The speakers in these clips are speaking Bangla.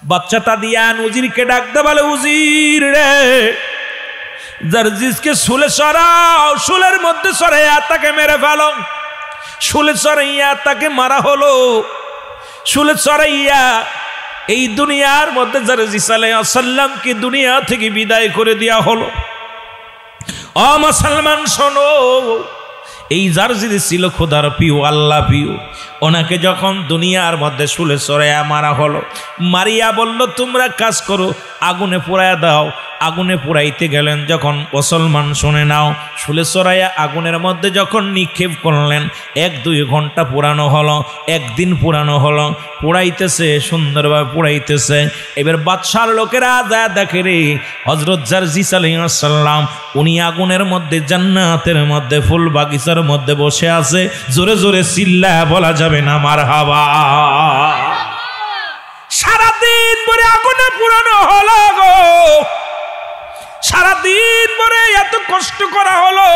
বাচ্চাটা দিয়ান উজিরকে ডাকতে বলে, উজির রে, জারজিসকে শুলে সরাও, শুলের মধ্যে সরাইয়া তাকে মেরে ফেলো। শুলে সরাইয়া তাকে মারা হলো। শুলে সরাইয়া এই দুনিয়ার মধ্যে জারজিস আলাইহিস সালামকে দুনিয়া থেকে বিদায় করে দেয়া হলো। ও মুসলমান শোনো, এই জারজিস ছিল খোদার প্রিয়, আল্লাহ প্রিয়। ওনাকে যখন দুনিয়ার মধ্যে শুলে সরাইয়া মারা হলো, মারিয়া বলল, তোমরা কাজ করো, আগুনে পোড়াইয়া দাও। আগুনে পোড়াইতে গেলেন যখন মুসলমান শুনে নাও, শুলে সরাইয়া আগুনের মধ্যে যখন নিক্ষেপ করলেন, 1-2 ঘন্টা পুরানো হলো, একদিন পুরানো হলো, পোড়াইতেছে, সুন্দরভাবে পোড়াইতেছে। এবার বাদশার লোকেরা যা দেখে রে, হযরত জারজিস আলাইহিস সালাম উনি আগুনের মধ্যে জান্নাতের মধ্যে ফুল বাগিচার মধ্যে বসে আছে। জোরে জোরে চিল্লায়া বলা যাবে না মারহাবা। সারাদিন পরে আগুনে পুরানো হলো গো, সারাদিন পরে এত কষ্ট করা হলো,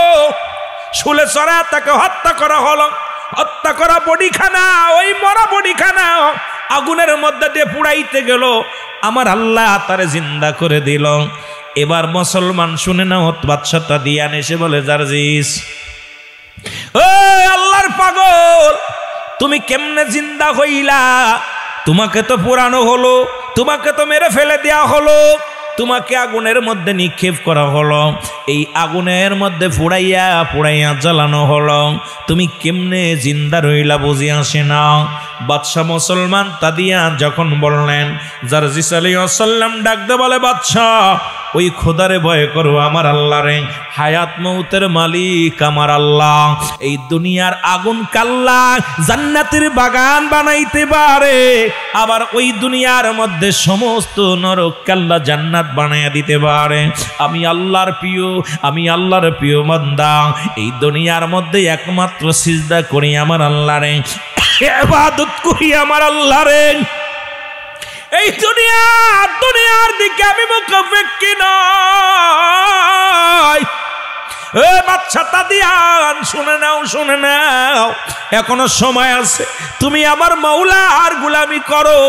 শুলে চড়া তাকে হত্যা করা হলো। হত্যা করা বডিখানা, ওই মরা বডিখানা আগুনের মধ্যে দিয়ে পুড়াইতে গেল, আমার আল্লাহ তারে জিন্দা করে দিল। এবার মুসলমান শুনে নাও, বাদশাটা দিয়ান এসে বলে, জারজিস, ও আল্লাহর পাগল, তুমি কেমনে জিন্দা হইলা? তোমাকে তো পুরানো হলো, তোমাকে তো মেরে ফেলে দেয়া হলো, তোমাকে আগুনের মধ্যে নিক্ষেপ করা হলো, এই আগুনের মধ্যে পুড়াইয়া পুড়াইয়া জ্বালানো হলো, তুমি কেমনে জিন্দা রইলা বুঝি আসে না। বাদশাহ মুসলমান তাদিয়া যখন বললেন, জারজিস আলাইহিস সালাম ডাকতে বলে, বাদশাহ ওই খোদারে ভয় করো, আমার আল্লাহ রে, হায়াত মউতের মালিক আমার আল্লাহ। এই দুনিয়ার আগুন কাল্লা জান্নাতের বাগান বানাইতে পারে, আবার ওই দুনিয়ার মধ্যে সমস্ত নরক কাল্লা জান্নাত বানাইয়া দিতে পারে। আমি আল্লাহর প্রিয়, আমি আল্লাহর প্রিয় বান্দা, এই দুনিয়ার মধ্যে একমাত্র সিজদা করি আমার আল্লাহ রে, ইবাদত করি আমার আল্লাহ রে। এই দুনিয়ার দিকে আমি মুখাপেক্ষী নই। বাচ্চাটা দিয়ান শুনে নাও, শুনে নাও, এখনো সময় আছে। তুমি আমার মাওলার গোলামি করো,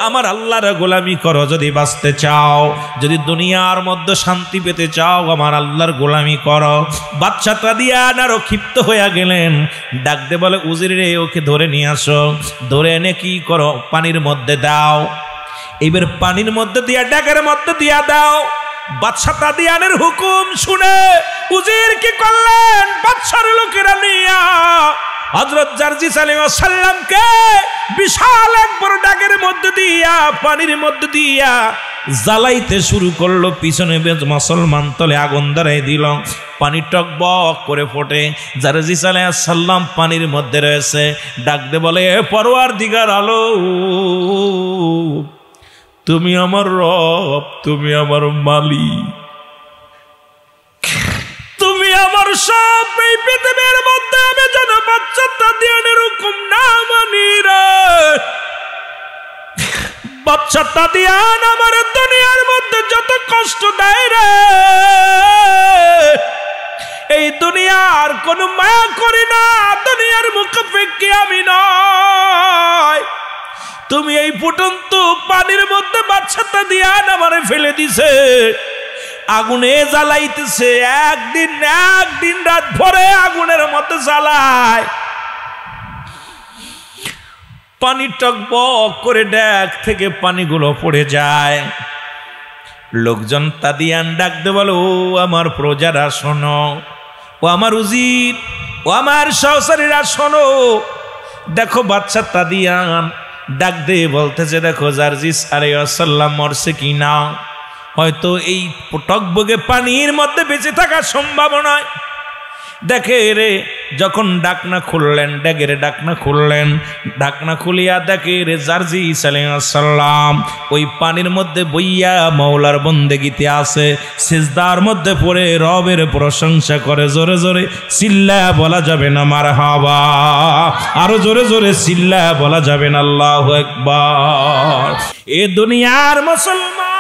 আমার আল্লাহর গোলামি করো। যদি বাঁচতে চাও, যদি দুনিয়ার মধ্যে শান্তি পেতে চাও, আমার আল্লাহর গোলামি করো। বাচ্চাটা দিয়ান আরো ক্ষিপ্ত হইয়া গেলেন, ডাকতে বলে, উজির রে, ওকে ধরে নিয়ে আসো। ধরে এনে কি করো, পানির মধ্যে দাও। এবার পানির মধ্যে দিয়া, ড্যাগের মধ্যে দিয়া দাও। বাদশাহ তাদিয়ানের হুকুম শুনে উজির কি করলেন, বাদশার লোকেরা নিয়া হযরত জারজিস আলাইহিস সালামকে বিশাল এক বড় ড্যাগের মধ্যে দিয়া, পানির মধ্যে দিয়া জ্বালাইতে শুরু করলো। পিছনে মুসলমান তলে আগুন ধরাই দিল, পানি টকবক করে ফোটে। জারজিস আলাইহিস সালাম পানির মধ্যে রয়েছে, ডাকতে বলে, পরওয়ারদিগার আলম, তুমি আমার রব, তুমি আমার মালিক, তুমি আমার সব। এই পৃথিবীর মধ্যে আমি যেন বাচ্চাটা দিয়ানের হুকুম না মানি রে, বাচ্চাটা দিয়ান আমার দুনিয়ার মধ্যে যত কষ্ট দেয় রে, এই দুনিয়ার কোনো মায়া করি না, দুনিয়ার মুখাপেক্ষী আমি নয়। তুমি এই ফুটন্ত পানির মধ্যে বাচ্চাটা দিয়ান আমারে ফেলে দিছে, আগুনে জ্বালাইতেছে, একদিন রাত ভরে আগুনের মধ্যে জ্বালায়, পানি টকবক করে ড্যাগ থেকে পানিগুলো পড়ে যায়। লোকজন তাদিয়ান ডাকতে বলো, ও আমার প্রজারা শোনো, ও আমার উজির, ও আমার সহচরীরা শোনো, দেখো বাচ্চা তাদিয়ান ডাক দিয়ে বলতেছে, দেখো জারজিস আলাইহিস সালাম মরছে কি না, হয়তো এই টকবগে পানির মধ্যে বেঁচে থাকা সম্ভব নয়। দেখে রে, যখন ডাকনা খুললেন, ড্যাগের ডাকনা খুললেন, ডাকনা খুলিয়া দেখে রে জারজিস আলাইহিস সালাম ওই পানির মধ্যে বইয়া মাওলার বন্দেগীতে আছে, সিজদার মধ্যে পড়ে রবের প্রশংসা করে। জোরে জোরে চিল্লায়া বলা যাবে না মারহাবা, আরো জোরে জোরে চিল্লায়া বলা যাবে না আল্লাহু আকবার। এ দুনিয়ার মুসলমান,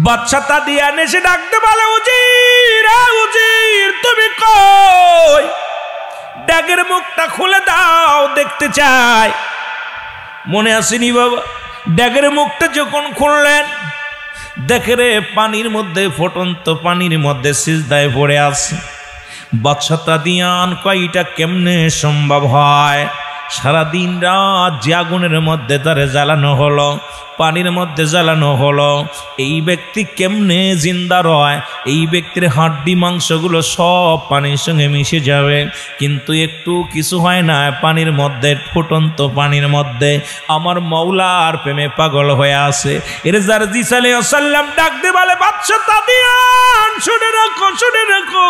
বাচ্চাটা দিয়ান এসে ডাকতে বলে, উজির, উজির তুমি কই? ড্যাগের মুখটা খুলে দাও, দেখতে চাই। মনে আসেনি বাবা? ড্যাগের মুখটা যখন খুললেন, দেখে রে পানির মধ্যে, ফুটন্ত পানির মধ্যে সিজদায় পড়ে আছে বাদশা তাদিয়ান। কয়টা কেমনে সম্ভব হয়? সারাদিন রাত যে আগুনের মধ্যে তারে জ্বালানো হলো, পানির মধ্যে জ্বালানো হলো, এই ব্যক্তি কেমনে জিন্দা রয়? এই ব্যক্তির হাড্ডি মাংসগুলো সব পানির সঙ্গে মিশে যাবে, কিন্তু একটু কিছু হয় না। পানির মধ্যে, ফুটন্ত পানির মধ্যে আমার মওলার প্রেমে পাগল হয়ে আছে। এর জারজি সাল্লাল্লাহু আলাইহি ওয়াসাল্লাম ডাক দিয়ে বলে, বাদশা তাদিয়ান শুনে রাখো, শুনে রাখো,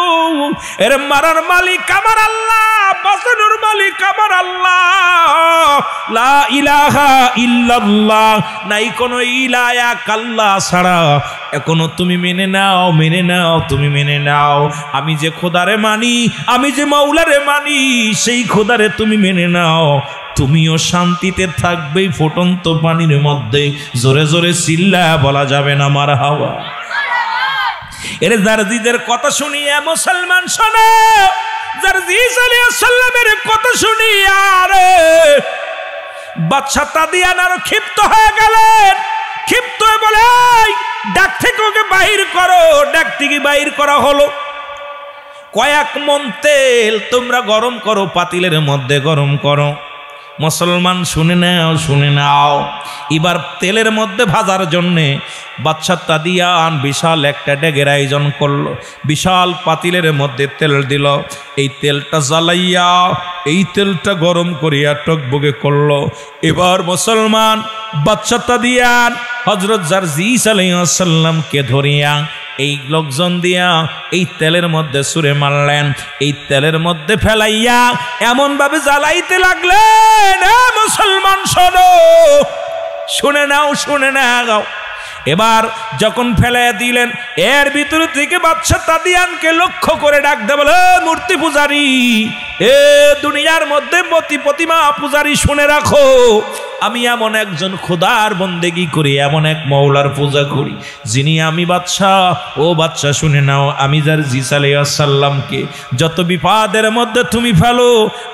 এর মারার মালিক আমার আল্লাহ, বাঁচানোর মালিক আমার আল্লাহ। লা ইলাহা ইল্লাল্লাহ, নাই কোনো ইলায়া কাল্লা ছাড়া। এখনো তুমি মেনে নাও, মেনে নাও, তুমি মেনে নাও। আমি যে খোদারে মানি, আমি যে মাওলারে মানি, সেই খোদারে তুমি মেনে নাও, তুমিও শান্তিতে থাকবে ফুটন্ত পানির মধ্যে। জোরে জোরে চিল্লা বলা যাবে না মারহাবা। এর জারজিদের কথা শুনিয়ে মুসলমান শোনো, জারজি সাল্লাল্লাহু আলাইহি ওয়াসাল্লামের কথা শুনিয়ে আরে বাদশা তাদিয়ান আরো ক্ষিপ্ত হয়ে গেলেন। ক্ষিপ্ত হয়ে বলে, ডাক থেকে ওকে বাহির করো। ডাক থেকে বাহির করা হলো। কয়েক মণ তেল তোমরা গরম করো, পাতিলের মধ্যে গরম করো। মুসলমান শুনে নাও, শুনে নাও। এবার তেলের মধ্যে ভাজার জন্যে বাদশা তাদিয়ান বিশাল একটা ডেগের আয়োজন করলো। বিশাল পাতিলের মধ্যে তেল দিল। এই তেলটা জ্বালাইয়া, এই তেলটা গরম করিয়া টকবগে করলো। এবার মুসলমান বাদশা তাদিয়ান হযরত জারজি সাল্লাল্লাহু আলাইহি ওয়াসাল্লামকে ধরিয়া এই লোকজন দিয়া এই তেলের মধ্যে ছুঁড়ে মারলেন। এই তেলের মধ্যে ফেলাইয়া এমন ভাবে জ্বালাইতে লাগলেন। মুসলমান শোনো, শুনে নাও, শুনে নাও। এবার যখন ফেলাই দিলেন, এর ভিতর থেকে বাদশা তাদিয়ানকে লক্ষ্য করে ডাক দে বলে, মূর্তি পূজারী, এ দুনিয়ার মধ্যে প্রতিমা পূজারী, শুনে রাখো, আমি এমন একজন খোদার বন্দেগি করি, এমন এক মওলার পূজা করি যিনি আমি বাদশা। ও বাদশা শুনে নাও, আমি জারজি সাল্লাল্লাহু আলাইহি ওয়াসাল্লামকে যত বিপদের মধ্যে তুমি ফেলো,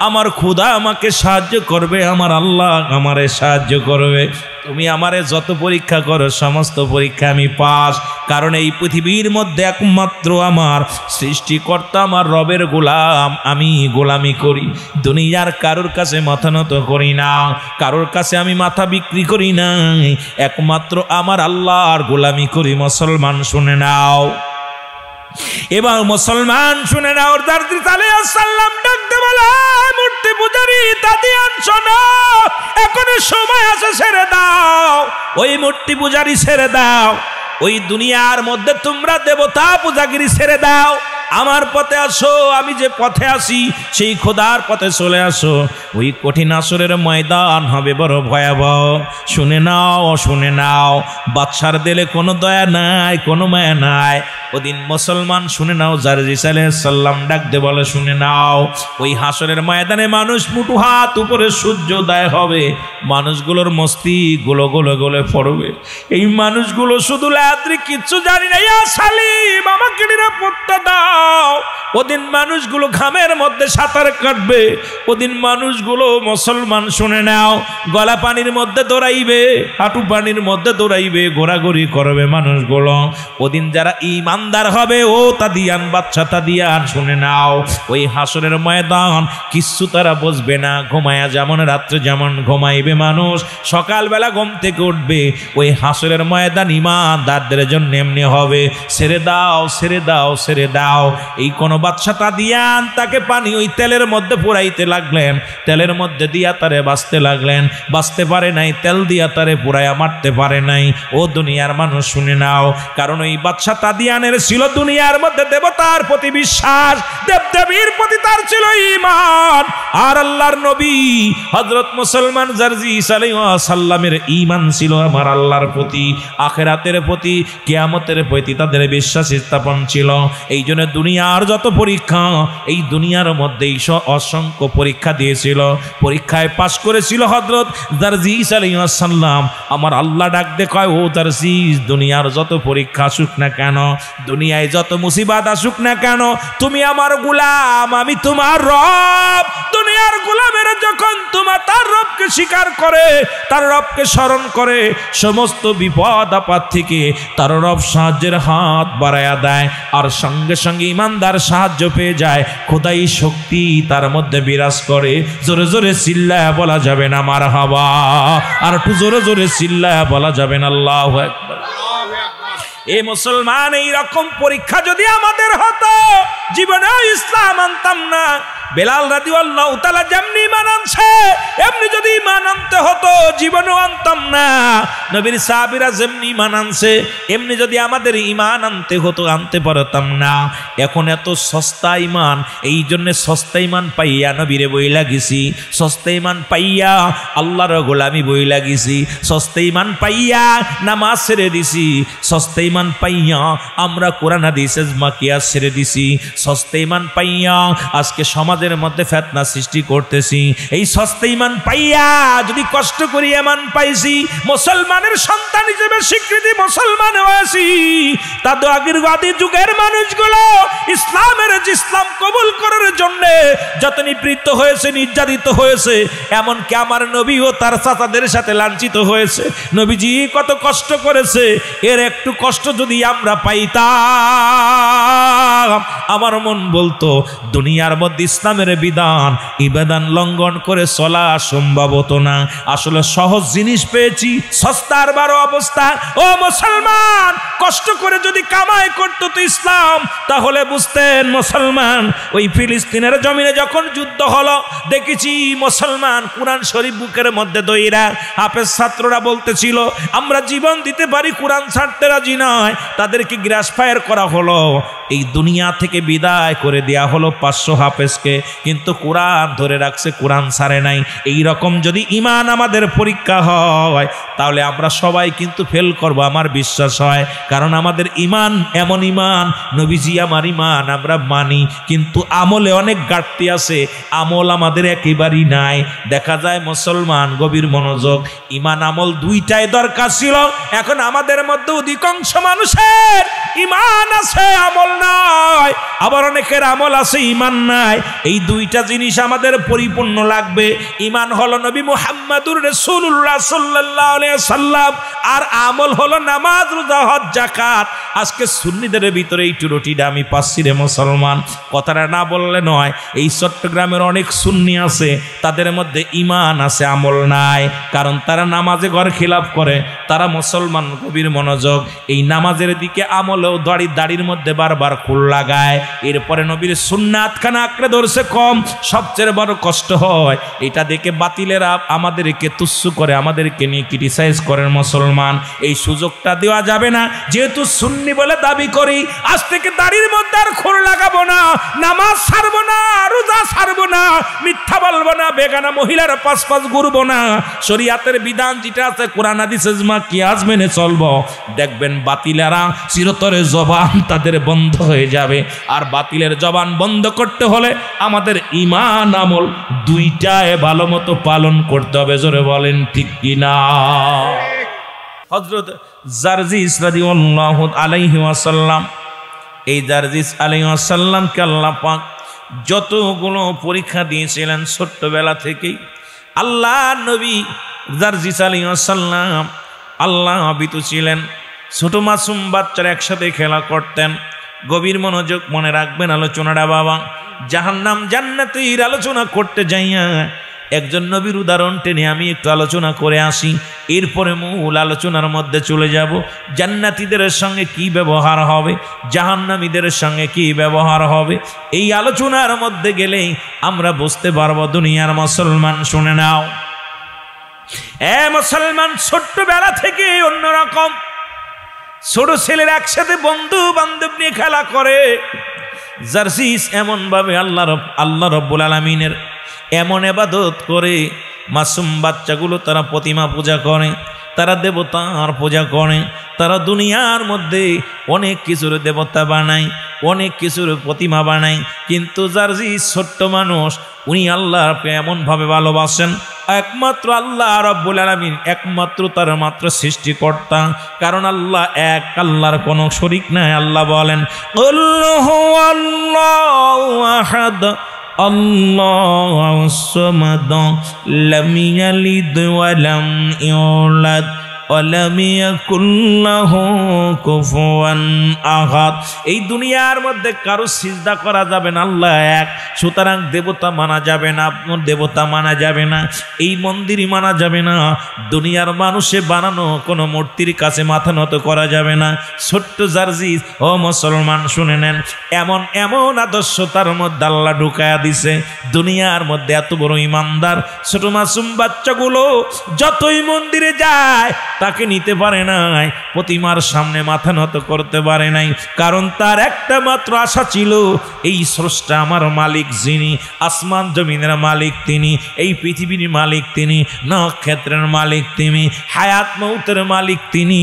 আমার খোদা আমাকে সাহায্য করবে, আমার আল্লাহ আমারে সাহায্য করবে। তুমি আমারে যত পরীক্ষা করো, সমস্ত পরীক্ষা আমি পাস। কারণ এই পৃথিবীর মধ্যে একমাত্র আমার সৃষ্টিকর্তা, আমার রবের গোলাম, আমি গোলামি করি। দুনিয়ার কারোর কাছে মাথা নত করি না, কারোর কাছে আমি মাথা বিক্রি করি না, একমাত্র আমার আল্লাহর গোলামি করি। মুসলমান শুনে নাও। এবার মুসলমান শুনে নাও, জারজি সাল্লাল্লাহু আলাইহি ওয়াসাল্লাম ডাকতে বলে, মূর্তি পূজারী তাদিয়ান শোনো, এখনো সময় আছে, ছেড়ে দাও ওই মূর্তি পূজারী, ছেড়ে দাও। ওই দুনিয়ার মধ্যে তোমরা দেবতা পূজাগিরি ছেড়ে দাও, আমার পথে আসো। আমি যে পথে আসি সেই খোদার পথে চলে আসো। ওই কঠিন আসরের ময়দান হবে বড় ভয়াবহ। শুনে নাও, শুনে নাও। বাদশার দিলে কোনো দয়া নাই, কোনো মায়া নাই। ওদিন মুসলমান শুনে নাও, জারজি সাল্লাল্লাহু আলাইহি ওয়াসাল্লাম ডাক দে বলে, শুনে নাও। ওই হাসরের ময়দানে মানুষ মুঠো হাত উপরে সূর্যোদয় হবে, মানুষগুলোর মস্তি গুলো গলে গলে পড়বে। এই মানুষগুলো শুধু রাত্রি কিচ্ছু জানি না, ইয়া সালিম আমাকে নিরাপত্তা দাও। ওদিন মানুষগুলো ঘামের মধ্যে সাঁতার কাটবে। ওদিন মানুষগুলো, মুসলমান শুনে নাও, গলা পানির মধ্যে দৌড়াইবে, হাঁটু পানির মধ্যে দৌড়াইবে, ঘোরাঘুরি করবে মানুষগুলো। ওদিন যারা ইমানদার হবে, ও তাদিয়ান, বাদশা তাদিয়ান শুনে নাও, ওই হাসরের ময়দান কিচ্ছু তারা বুঝবে না। ঘুমায়া যেমন রাত্রে যেমন ঘুমাইবে মানুষ, সকালবেলা ঘুম থেকে উঠবে। ওই হাসরের ময়দান ইমানদারদের জন্য এমনি হবে। ছেড়ে দাও, ছেড়ে দাও, ছেড়ে দাও। এই কোন বাদশা তাদিয়ান তাকে পানি ওই তেলের মধ্যে পুরাইতে লাগলেন, তেলের মধ্যে দিয়া তারে বাঁচতে লাগলেন। বাঁচতে পারে নাই, তেল দিয়া তারে পুরাইয়া মারতে পারে নাই। ও দুনিয়ার মানুষ শুনে নাও, কারণ ওই বাদশা তাদিয়ানের ছিল দুনিয়ার মধ্যে দেবতার প্রতি বিশ্বাস, দেবদেবীর প্রতি তার ছিল ঈমান। আর আল্লাহর নবী হযরত মুসলমান জারজি সাল্লাল্লাহু আলাইহি ওয়াসাল্লামের ঈমান ছিল আমার আল্লাহর প্রতি, আখিরাতের প্রতি, কিয়ামতের প্রতি তাদের বিশ্বাস স্থাপন ছিল। এই জন্য দুনিয়ার যত পরীক্ষা, এই দুনিয়ার মধ্যেই অসংখ্য পরীক্ষা দিয়েছিল, পরীক্ষায় পাশ করেছিল হযরত জারজিস আলাইহিস সালাম। আমার আল্লাহ ডাক দে কয়, ও জারজিস, দুনিয়ার যত পরীক্ষা আসুক না কেন, দুনিয়ায় যত মুসিবত আসুক না কেন, তুমি আমার গোলাম, আমি তোমার রব। দুনিয়ার গোলামেরা যখন তার রবকে স্বীকার করে, তার রবকে স্মরণ করে, সমস্ত বিপদ আপদ থেকে তার রব সাহায্যের হাত বাড়ায়া দেয়, আর সঙ্গে সঙ্গে ইমানদার সাহায্য পেয়ে যায়। খোদাই শক্তি তার মধ্যে বিরাজ করে। জোরে জোরে চিল্লায়া বলা যাবে না মারহাবা, আর একটু জোরে জোরে চিল্লায়া বলা যাবে না আল্লাহু আকবার। এ মুসলমান, এই রকম পরীক্ষা যদি আমাদের হতো, জীবনে ইসলাম আনতাম না। বেলাল রাদিয়াল্লাহু তাআলা যেমনি ঈমান আনছে, এমনি যদি ঈমান আনতে হতো জীবনেও আনতাম না। নবীর সাহাবীরা যেমনি ঈমান আনছে, এমনি যদি আমাদের ঈমান আনতে হতো আনতে পারতাম না। এখন এত সস্তা ঈমান, এই জন্য সস্তা ঈমান পাইয়া নবীরে বইলা গেছি, সস্তা ঈমান পাইয়া আল্লাহর গোলামি বইলা গেছি, সস্তা ঈমান পাইয়া নামাজ ছেড়ে দিছি, সস্তা ঈমান পাইয়া আমরা কোরআন হাদিস ইজমা কিয়াস ছেড়ে দিছি, সস্তা ঈমান পাইয়া আজকে সমাজের মধ্যে ফিতনা সৃষ্টি করতেছি। এই সস্তা ঈমান পাইয়া যদি কষ্ট করি ঈমান পাইছি, মুসলমানের সন্তান হিসেবে স্বীকৃতি মুসলমান হয়েছি, তাদের আগের আদি যুগের মানুষগুলো ইসলামের ইসলাম কবুল করার জন্য যত নিপীড়িত হয়েছে, নির্যাতিত হয়েছে, এমনকি আমার নবীও তার চাচাদের সাথে লাঞ্ছিত হয়েছে। নবীজি কত কষ্ট করেছে, এর একটু কষ্ট যদি আমরা পাইতাম, আমার মন বলতো দুনিয়ার মধ্যে ইসলামের বিধান ইবাদান লঙ্ঘন করে চলা সম্ভব হতো না। আসলে সহজ জিনিস পেয়েছি, সস্তার বড় অবস্থা। ও মুসলমান, কষ্ট করে যদি কামাই করতো তো ইসলাম, তাহলে বুঝতেন মুসলমান। ওই ফিলিস্তিনের জমিনে যখন যুদ্ধ হলো, দেখেছি মুসলমান কোরআন শরীফ বুকের মধ্যে দইরা হাফেজ ছাত্ররা বলতেছিল আমরা জীবন দিতে পারি, কোরআন ছাড়তে রাজি নয়। তাদেরকে গ্রাস ফায়ার করা হলো, এই দুনিয়া থেকে বিদায় করে দেয়া হলো 500 হাফেজকে, কিন্তু কোরআন ধরে রাখছে, কোরআন ছাড়ে নাই। এই রকম যদি ঈমান আমাদের পরীক্ষা হয়, তাহলে আমরা সবাই কিন্তু ফেল করব আমার বিশ্বাস হয়। কারণ আমাদের ঈমান এমন ঈমান, নবীজি আমার ঈমান আমরা মানি, কিন্তু আমলে অনেক ঘাটতি আছে, আমল আমাদের একেবারেই নাই। দেখা যায় মুসলমান, গভীর মনোযোগ, ঈমান আমল দুইটাই দরকার ছিল। এখন আমাদের মধ্যে অধিকাংশ মানুষের ঈমান আছে, আমল নাই, আবার অনেকের আমল আছে, ঈমান নাই। এই দুইটা জিনিস আমাদের পরিপূর্ণ লাগবে। ঈমান হলো নবী মুহাম্মদুর রাসূলুল্লাহ সাল্লাল্লাহু আলাইহি সাল্লাম, আর আমল হলো নামাজ, রোজা, হজ, যাকাত। আজকে সুন্নিদের ভিতরে এই টুরুটিটা আমি পাচ্ছি রে মুসলমান, কথাটা না বললে নয়। এই চট্টগ্রামের অনেক সুন্নি আছে, তাদের মধ্যে ঈমান আছে, আমল নাই। কারণ তারা নামাজে ঘর খিলাফ করে। তারা মুসলমান, গভীর মনোযোগ, এই নামাজের দিকে আমলেও দাড়ির মধ্যে বারবার খুল লাগায়, এরপরে নবীর সুন্নাত খানা আঁকড়ে ধরছে কম। সবচেয়ে বড় কষ্ট হয় এটা দেখে বাতিলেরা আমাদেরকে তুচ্ছ করে, আমাদেরকে নিয়ে ক্রিটিসাইজ করেন। মুসলমান, এই সুযোগটা দেওয়া যাবে না। যেহেতু সুন্নি বলে দাবি করি, আজ থেকে দাড়ির মধ্যে আর খোর লাগাবো না, নামাজ ছাড়বো না, রোজা ছাড়বো না, মিথ্যা বলবো না, বেগানা মহিলার পাশ ঘুরবো না, শরীয়তের বিধান যেটা আছে কোরআন হাদিস ইজমা কিয়াস মেনে চলবো। দেখবেন বাতিলেরা চিরতরে জবান তাদের বন্ধ হয়ে যাবে। আর বাতিলের জবান বন্ধ করতে হলে আমাদের ঈমান আমল দুইটায় ভালো মতো পালন করতে হবে। জোরে বলেন ঠিক কিনা? হযরত জারজিস রাদিয়াল্লাহু আলাইহি ওয়াসাল্লাম, এই জারজিস আলাইহিস সালামকে আল্লাহ পাক যতগুলো পরীক্ষা দিয়েছিলেন ছোট্টবেলা থেকেই, আল্লাহ নবী জারজিস আলাইহিস সালাম আল্লাহ ভীতু ছিলেন। ছোট মাসুম বাচ্চারা একসাথে খেলা করতেন। গভীর মনোযোগ, মনে রাখবেন আলোচনাটা বাবা। জাহান্নাম জান্নাতের আলোচনা করতে যাইয়া একজন নবীর উদাহরণ টেনে আমি একটু আলোচনা করে আসি, এরপরে মূল আলোচনার মধ্যে চলে যাব। জান্নাতীদের সঙ্গে কি ব্যবহার হবে, জাহান্নামীদের সঙ্গে কি ব্যবহার হবে, এই আলোচনার মধ্যে গেলেই আমরা বুঝতে পারবো। দুনিয়ার মুসলমান শুনে নাও, মুসলমান ছোট্টবেলা থেকে অন্যরকম। ছোট ছেলের একসাথে বন্ধু বান্ধব নিয়ে খেলা করে। জারজিস এমন ভাবে আল্লাহ রব্বুল আলামিনের এমন ইবাদত করে, মাসুম বাচ্চাগুলো তারা প্রতিমা পূজা করে, তারা দেবতার পূজা করে, তারা দুনিয়ার মধ্যে অনেক কিছুর দেবতা বানায়, অনেক কিছুর প্রতিমা বানায়। কিন্তু জার্জিস ছোট্ট মানুষ, উনি আল্লাহকে এমনভাবে ভালোবাসেন, একমাত্র আল্লাহ রাব্বুল আলামিন একমাত্র তার মাত্র সৃষ্টিকর্তা। কারণ আল্লাহ এক, আল্লাহর কোনো শরীক নাই। আল্লাহ বলেন কুল হুয়াল্লাহু আহাদ আল্লাহুস সামাদ লাম ইয়ালিদ ওয়া লাম ইউলাদ ওয়ালাম ইয়াকুল লাহু কুফুয়ান আহাদ। এই দুনিয়ার মধ্যে কারো সিজদা করা যাবে না, আল্লাহ এক। সুতরাং দেবতা মানা যাবে না, দেবতা মানা যাবে না, এই মন্দিরই মানা যাবে না, দুনিয়ার মানুষে বানানো কোনো মূর্তির কাছে মাথা নত করা যাবে না। ছোট্ট জার্জিস, ও মুসলমান শুনে নেন, এমন এমন আদর্শ তার মধ্যে আল্লাহ ঢুকায়া দিছে। দুনিয়ার মধ্যে এত বড় ইমানদার ছোট মাসুম বাচ্চাগুলো যতই মন্দিরে যায় তাকে নিতে পারে নাই, প্রতিমার সামনে মাথা নত করতে পারে নাই। কারণ তার একটা মাত্র আশা ছিল, এই স্রষ্টা আমার মালিক যিনি, আসমান জমিনের মালিক তিনি, এই পৃথিবীর মালিক তিনি, নক্ষত্রের মালিক তিনি, হায়াত মৌতের মালিক তিনি,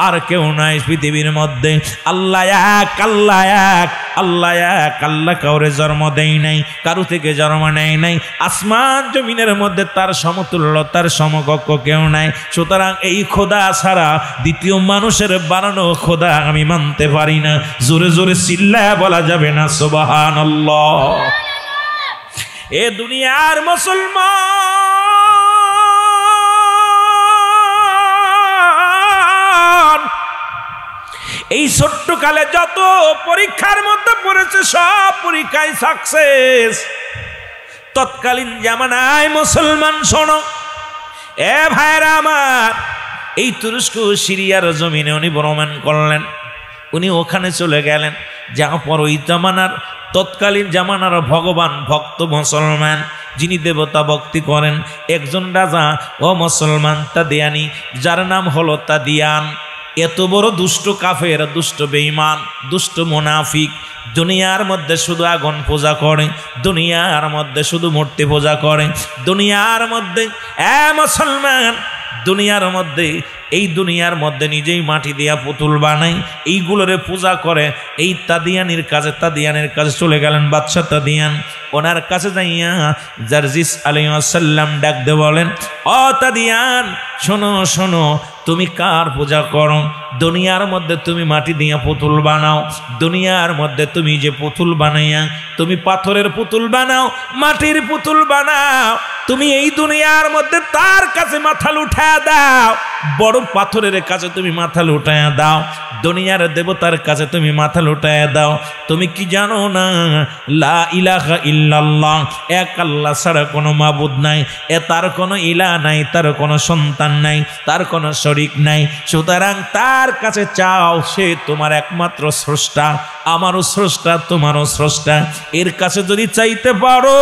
আর কেউ নাই পৃথিবীর মধ্যে। আল্লাহ এক, আল্লাহ এক, আল্লাহ এক। আল্লাহ কাউরে জন্ম দেয় নাই, কারু থেকে জন্ম নেয় নাই, আসমান জমিনের মধ্যে তার সমতুল্য, তার সমকক্ষ কেউ নাই। সুতরাং এই খোদা ছাড়া দ্বিতীয় মানুষের বানানো খোদা আমি মানতে পারি না। জোরে জোরে চিল্লায়া বলা যাবে না সুবহানাল্লাহ। এ দুনিয়ার মুসলমান, এই ছোট্ট কালে যত পরীক্ষার মধ্যে পড়েছে সব পরীক্ষায় সাকসেস। তৎকালীন জামানায় মুসলমান শোনো, এ ভাইরা আমার, এই তুরস্ক সিরিয়ার জমিনে উনি ভ্রমণ করলেন, উনি ওখানে চলে গেলেন। যার পর ওই জামানার, তৎকালীন জামানার ভগবান ভক্ত মুসলমান, যিনি দেবতা ভক্তি করেন, একজন রাজা ও মুসলমান তাদিয়ানি, যার নাম হলো তাদিয়ান। এত বড় দুষ্ট কাফের, দুষ্ট বেঈমান, দুষ্ট মুনাফিক, দুনিয়ার মধ্যে শুধু আগুন পূজা করে, দুনিয়ার মধ্যে শুধু মূর্তি পূজা করে, দুনিয়ার মধ্যে মুসলমান, দুনিয়ার মধ্যে, এই দুনিয়ার মধ্যে নিজেই মাটি দিয়া পুতুল বানাই, এইগুলোরে পূজা করে। এই তাদিয়ানির কাছে চলে গেলেন বাদশা তাদিয়ান। ওনার কাছে যাইয়া জার্জিস আলাইহিস সালাম ডাক দিয়ে বলেন, ও তাদিয়ান, শোনো শোনো, তুমি কার পূজা করো? দুনিয়ার মধ্যে তুমি মাটি দিয়া পুতুল বানাও, দুনিয়ার মধ্যে তুমি যে পুতুল বানাইয়া, তুমি পাথরের পুতুল বানাও, মাটির পুতুল বানাও, তুমি এই দুনিয়ার মধ্যে তার কাছে মাথা লুঠায়া দাও, বড় পাথরের কাছে তুমি মাথা লুটায়া দাও, দুনিয়ার দেবতার কাছে তুমি মাথা লুটায়া দাও। তুমি কি জানো না, লা ইলাহা ইল্লাল্লাহ, এক আল্লাহ ছাড়া কোনো মাবুদ নাই, তার কোনো ইলাহ নাই, তার কোনো সন্তান নাই, তার কোনো শরীক নাই। সুতরাং তার কাছে চাও, সে তোমার একমাত্র স্রষ্টা, আমারও স্রষ্টা, তোমারও স্রষ্টা। এর কাছে যদি চাইতে পারো,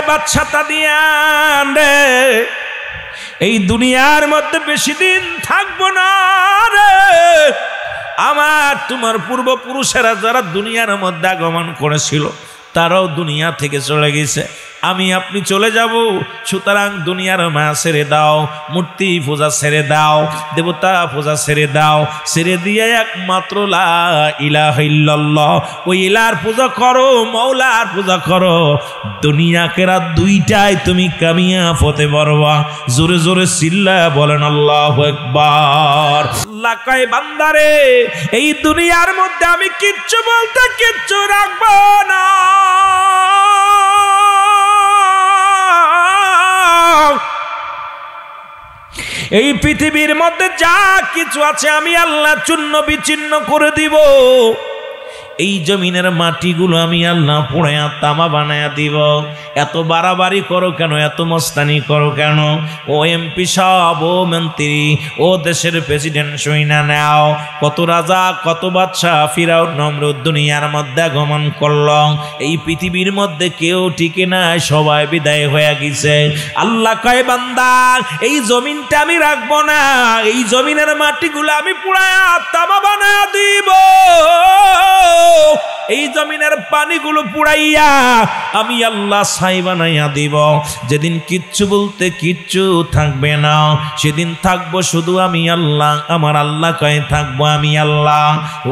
বাদশা তাদিয়ান রে, এই দুনিয়ার মধ্যে বেশি দিন থাকবো না রে। আমার তোমার পূর্বপুরুষেরা যারা দুনিয়ার মধ্যে আগমন করেছিল, তারাও দুনিয়া থেকে চলে গেছে, আমি আপনি চলে যাব। সুতরাং দুনিয়ার মায়া ছেড়ে দাও, মূর্তি পূজা ছেড়ে দাও, দেবতা পূজা ছেড়ে দাও, ছেড়ে দিয়ে একমাত্র লা ইলাহা ইল্লাল্লাহ, ওই ইলাহর পূজা করো, মওলার পূজা করো। দুনিয়া কেরা দুইটাই তুমি কামিয়াব হতে পারবা। জোরে জোরে চিল্লায়া বলেন আল্লাহু আকবার। আল্লাহ কয়, বান্দারে, এই দুনিয়ার মধ্যে আমি কিচ্ছু বলতে কিচ্ছু রাখবো না। এই পৃথিবীর মধ্যে যা কিছু আছে আমি আল্লাহ চূর্ণ বিচ্ছিন্ন করে দিব। এই জমিনের মাটিগুলো আমি আল্লাহ পোড়ায়া তামা বানায়া দিব। এত বাড়াবাড়ি করো কেন, এত মস্তানি করো কেন? ও এমপি সাহেব, ও মন্ত্রী, ও দেশের প্রেসিডেন্ট, শুইনা নাও, কত রাজা, কত বাদশা, ফিরাউন, নমরুদ দুনিয়ার মধ্যে আগমন করল। এই পৃথিবীর মধ্যে কেউ টিকে নাই, সবাই বিদায় হয়ে গেছে। আল্লাহ কয়, বান্দা, এই জমিনটা আমি রাখবো না, এই জমিনের মাটিগুলো আমি পোড়ায়া তামা বানায়া দিব। এই জমিনের পানিগুলো পুড়াইয়া আমি আল্লাহ ছাই বানাইয়া দিব। যেদিন কিচ্ছু বলতে কিচ্ছু থাকবে না, সেদিন থাকবো শুধু আমি আল্লাহ। আমার আল্লাহ কয়ে থাকবো আমি আল্লাহ।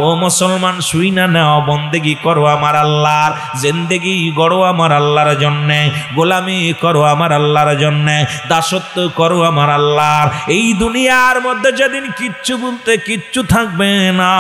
ও মুসলমান, শুই না নাও, বন্দেগি করো আমার আল্লাহর, জিন্দেগি গড়ো আমার আল্লাহর জন্যে, গোলামি করো আমার আল্লাহর জন্যে, দাসত্ব করো আমার আল্লাহর। এই দুনিয়ার মধ্যে যেদিন কিচ্ছু বলতে কিচ্ছু থাকবে না,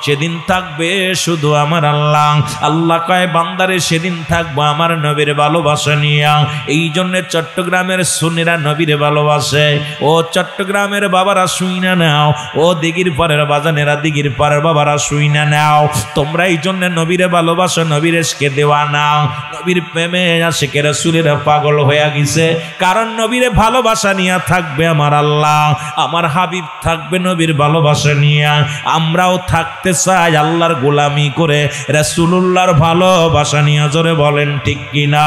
সেদিন থাকবে শুধু আমার আল্লাহ। আল্লাহ কয় বান্দারে সেদিন থাকবো আমার নবীর ভালোবাসা নিয়া। এই জন্য চট্টগ্রামের সুন্নিরা নবীর ভালোবাসে। ও চট্টগ্রামের বাবারা শুই না নাও, ও দিঘির পারের বাজানেরা দিঘির পারের বাবারা শুই না নাও, তোমরা এই জন্য নবীরে ভালোবাসো, নবীর এসকে দেওয়া নাও, নবীর প্রেমে আশিকে রাসূলের পাগল হয়ে গেছে। কারণ নবীরে ভালোবাসা নিয়ে থাকবে আমার আল্লাহ, আমার হাবিব থাকবে নবীর ভালোবাসা নিয়ে। আমরাও থাকতে চাই আল্লাহর গোলামি করে, রাসূলুল্লাহর ভালোবাসা নিয়ে। জোরে বলেন ঠিক কিনা?